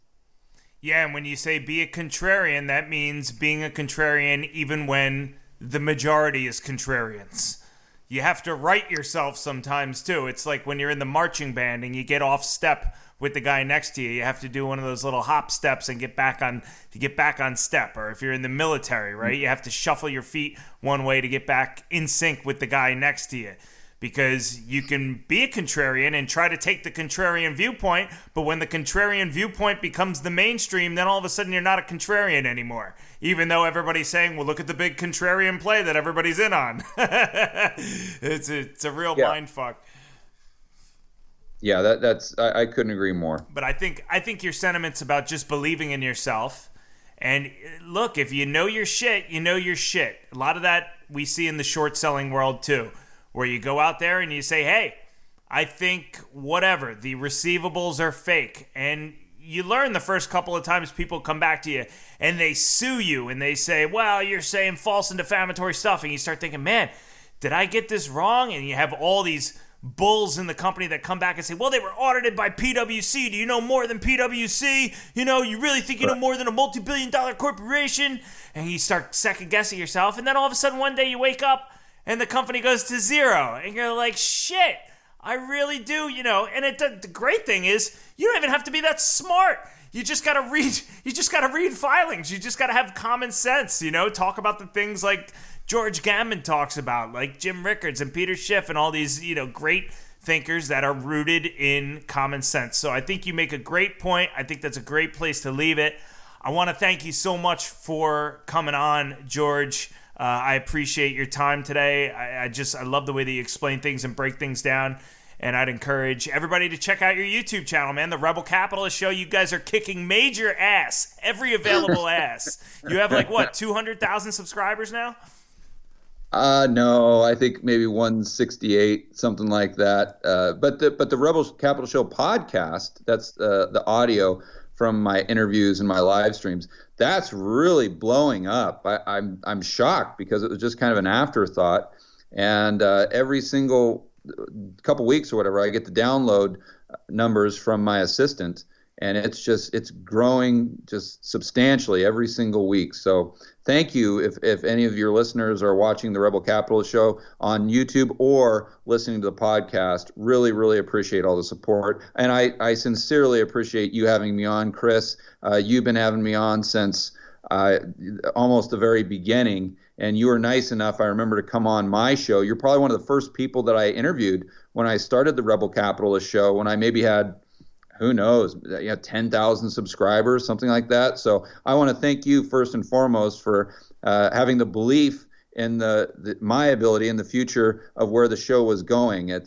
Yeah, and when you say be a contrarian, that means being a contrarian even when the majority is contrarians. You have to right yourself sometimes too. It's like when you're in the marching band and you get off step with the guy next to you. You have to do one of those little hop steps and get back on step. Or if you're in the military, right, you have to shuffle your feet one way to get back in sync with the guy next to you. Because you can be a contrarian and try to take the contrarian viewpoint, but when the contrarian viewpoint becomes the mainstream, then all of a sudden you're not a contrarian anymore. Even though everybody's saying, well, look at the big contrarian play that everybody's in on. It's a real mind fuck. Yeah, that's I couldn't agree more. But I think your sentiments about just believing in yourself. And look, if you know your shit, you know your shit. A lot of that we see in the short selling world too, where you go out there and you say, hey, I think whatever, the receivables are fake. And you learn the first couple of times people come back to you and they sue you and they say, well, you're saying false and defamatory stuff. And you start thinking, man, did I get this wrong? And you have all these bulls in the company that come back and say, well, they were audited by PwC. Do you know more than PwC? You know, you really think you know more than a multi-billion-dollar corporation? And you start second-guessing yourself. And then all of a sudden one day you wake up and the company goes to zero. And you're like, shit, I really do, you know. And the great thing is you don't even have to be that smart. You just got to read. You just got to read filings. You just got to have common sense, you know. Talk about the things like George Gammon talks about, like Jim Rickards and Peter Schiff and all these, you know, great thinkers that are rooted in common sense. So I think you make a great point. I think that's a great place to leave it. I want to thank you so much for coming on, George. I appreciate your time today. I love the way that you explain things and break things down. And I'd encourage everybody to check out your YouTube channel, man. The Rebel Capitalist Show. You guys are kicking major ass, every available ass. You have like, what, 200,000 subscribers now? No, I think maybe 168, something like that. But the Rebel Capital Show podcast, that's the audio from my interviews and my live streams, that's really blowing up. I'm shocked because it was just kind of an afterthought. And every single couple weeks or whatever, I get the download numbers from my assistant, and it's growing just substantially every single week. So thank you if any of your listeners are watching the Rebel Capitalist Show on YouTube or listening to the podcast. Really, really appreciate all the support. And I sincerely appreciate you having me on, Chris. You've been having me on since almost the very beginning. And you were nice enough, I remember, to come on my show. You're probably one of the first people that I interviewed when I started the Rebel Capitalist Show, when I maybe had, who knows, 10,000 subscribers, something like that. So I want to thank you first and foremost for having the belief in my ability in the future of where the show was going. You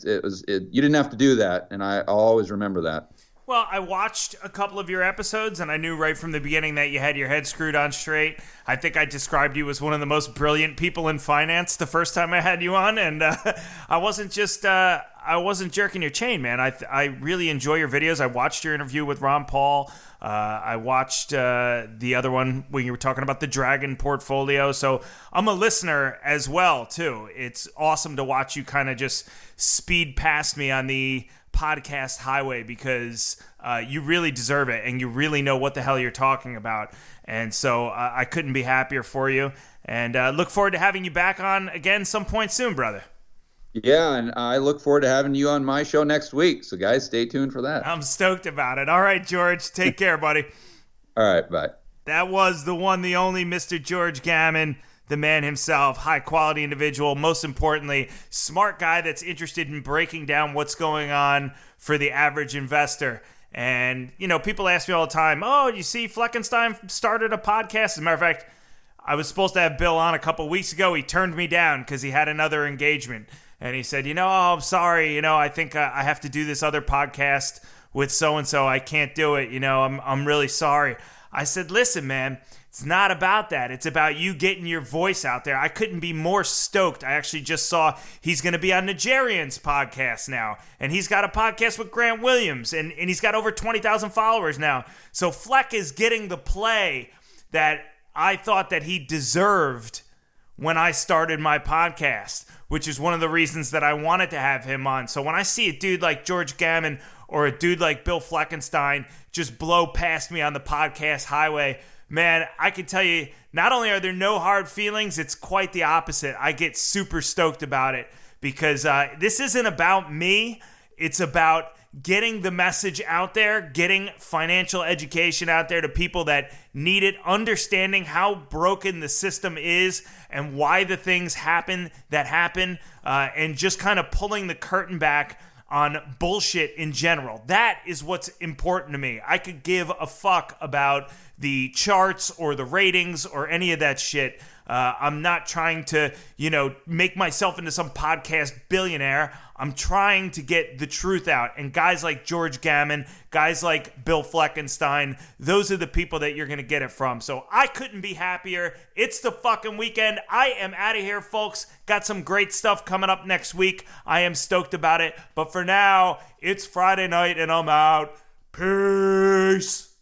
didn't have to do that, and I'll always remember that. Well, I watched a couple of your episodes, and I knew right from the beginning that you had your head screwed on straight. I think I described you as one of the most brilliant people in finance the first time I had you on, and I wasn't jerking your chain, man. I really enjoy your videos. I watched your interview with Ron Paul. I watched the other one when you were talking about the Dragon portfolio. So I'm a listener as well, too. It's awesome to watch you kind of just speed past me on the podcast highway, because you really deserve it and you really know what the hell you're talking about. And so I couldn't be happier for you, and look forward to having you back on again some point soon, brother. Yeah, and I look forward to having you on my show next week. So guys, stay tuned for that. I'm stoked about it. All right, George, take care, buddy. All right, bye. That was the one, the only Mr. George Gammon, the man himself, high-quality individual, most importantly, smart guy that's interested in breaking down what's going on for the average investor. And, you know, people ask me all the time, oh, you see Fleckenstein started a podcast? As a matter of fact, I was supposed to have Bill on a couple weeks ago. He turned me down because he had another engagement. And he said, oh, I'm sorry, I think I have to do this other podcast with so-and-so. I can't do it, I'm really sorry. I said, listen, man, it's not about that. It's about you getting your voice out there. I couldn't be more stoked. I actually just saw he's going to be on Nigerian's podcast now. And he's got a podcast with Grant Williams. And he's got over 20,000 followers now. So Fleck is getting the play that I thought that he deserved when I started my podcast, which is one of the reasons that I wanted to have him on. So when I see a dude like George Gammon or a dude like Bill Fleckenstein just blow past me on the podcast highway, man, I can tell you, not only are there no hard feelings, it's quite the opposite. I get super stoked about it because this isn't about me. It's about getting the message out there, getting financial education out there to people that need it, understanding how broken the system is and why the things happen that happen, and just kind of pulling the curtain back on bullshit in general. That is what's important to me. I could give a fuck about the charts or the ratings or any of that shit. I'm not trying to, make myself into some podcast billionaire. I'm trying to get the truth out. And guys like George Gammon, guys like Bill Fleckenstein, those are the people that you're going to get it from. So I couldn't be happier. It's the fucking weekend. I am out of here, folks. Got some great stuff coming up next week. I am stoked about it. But for now, it's Friday night and I'm out. Peace.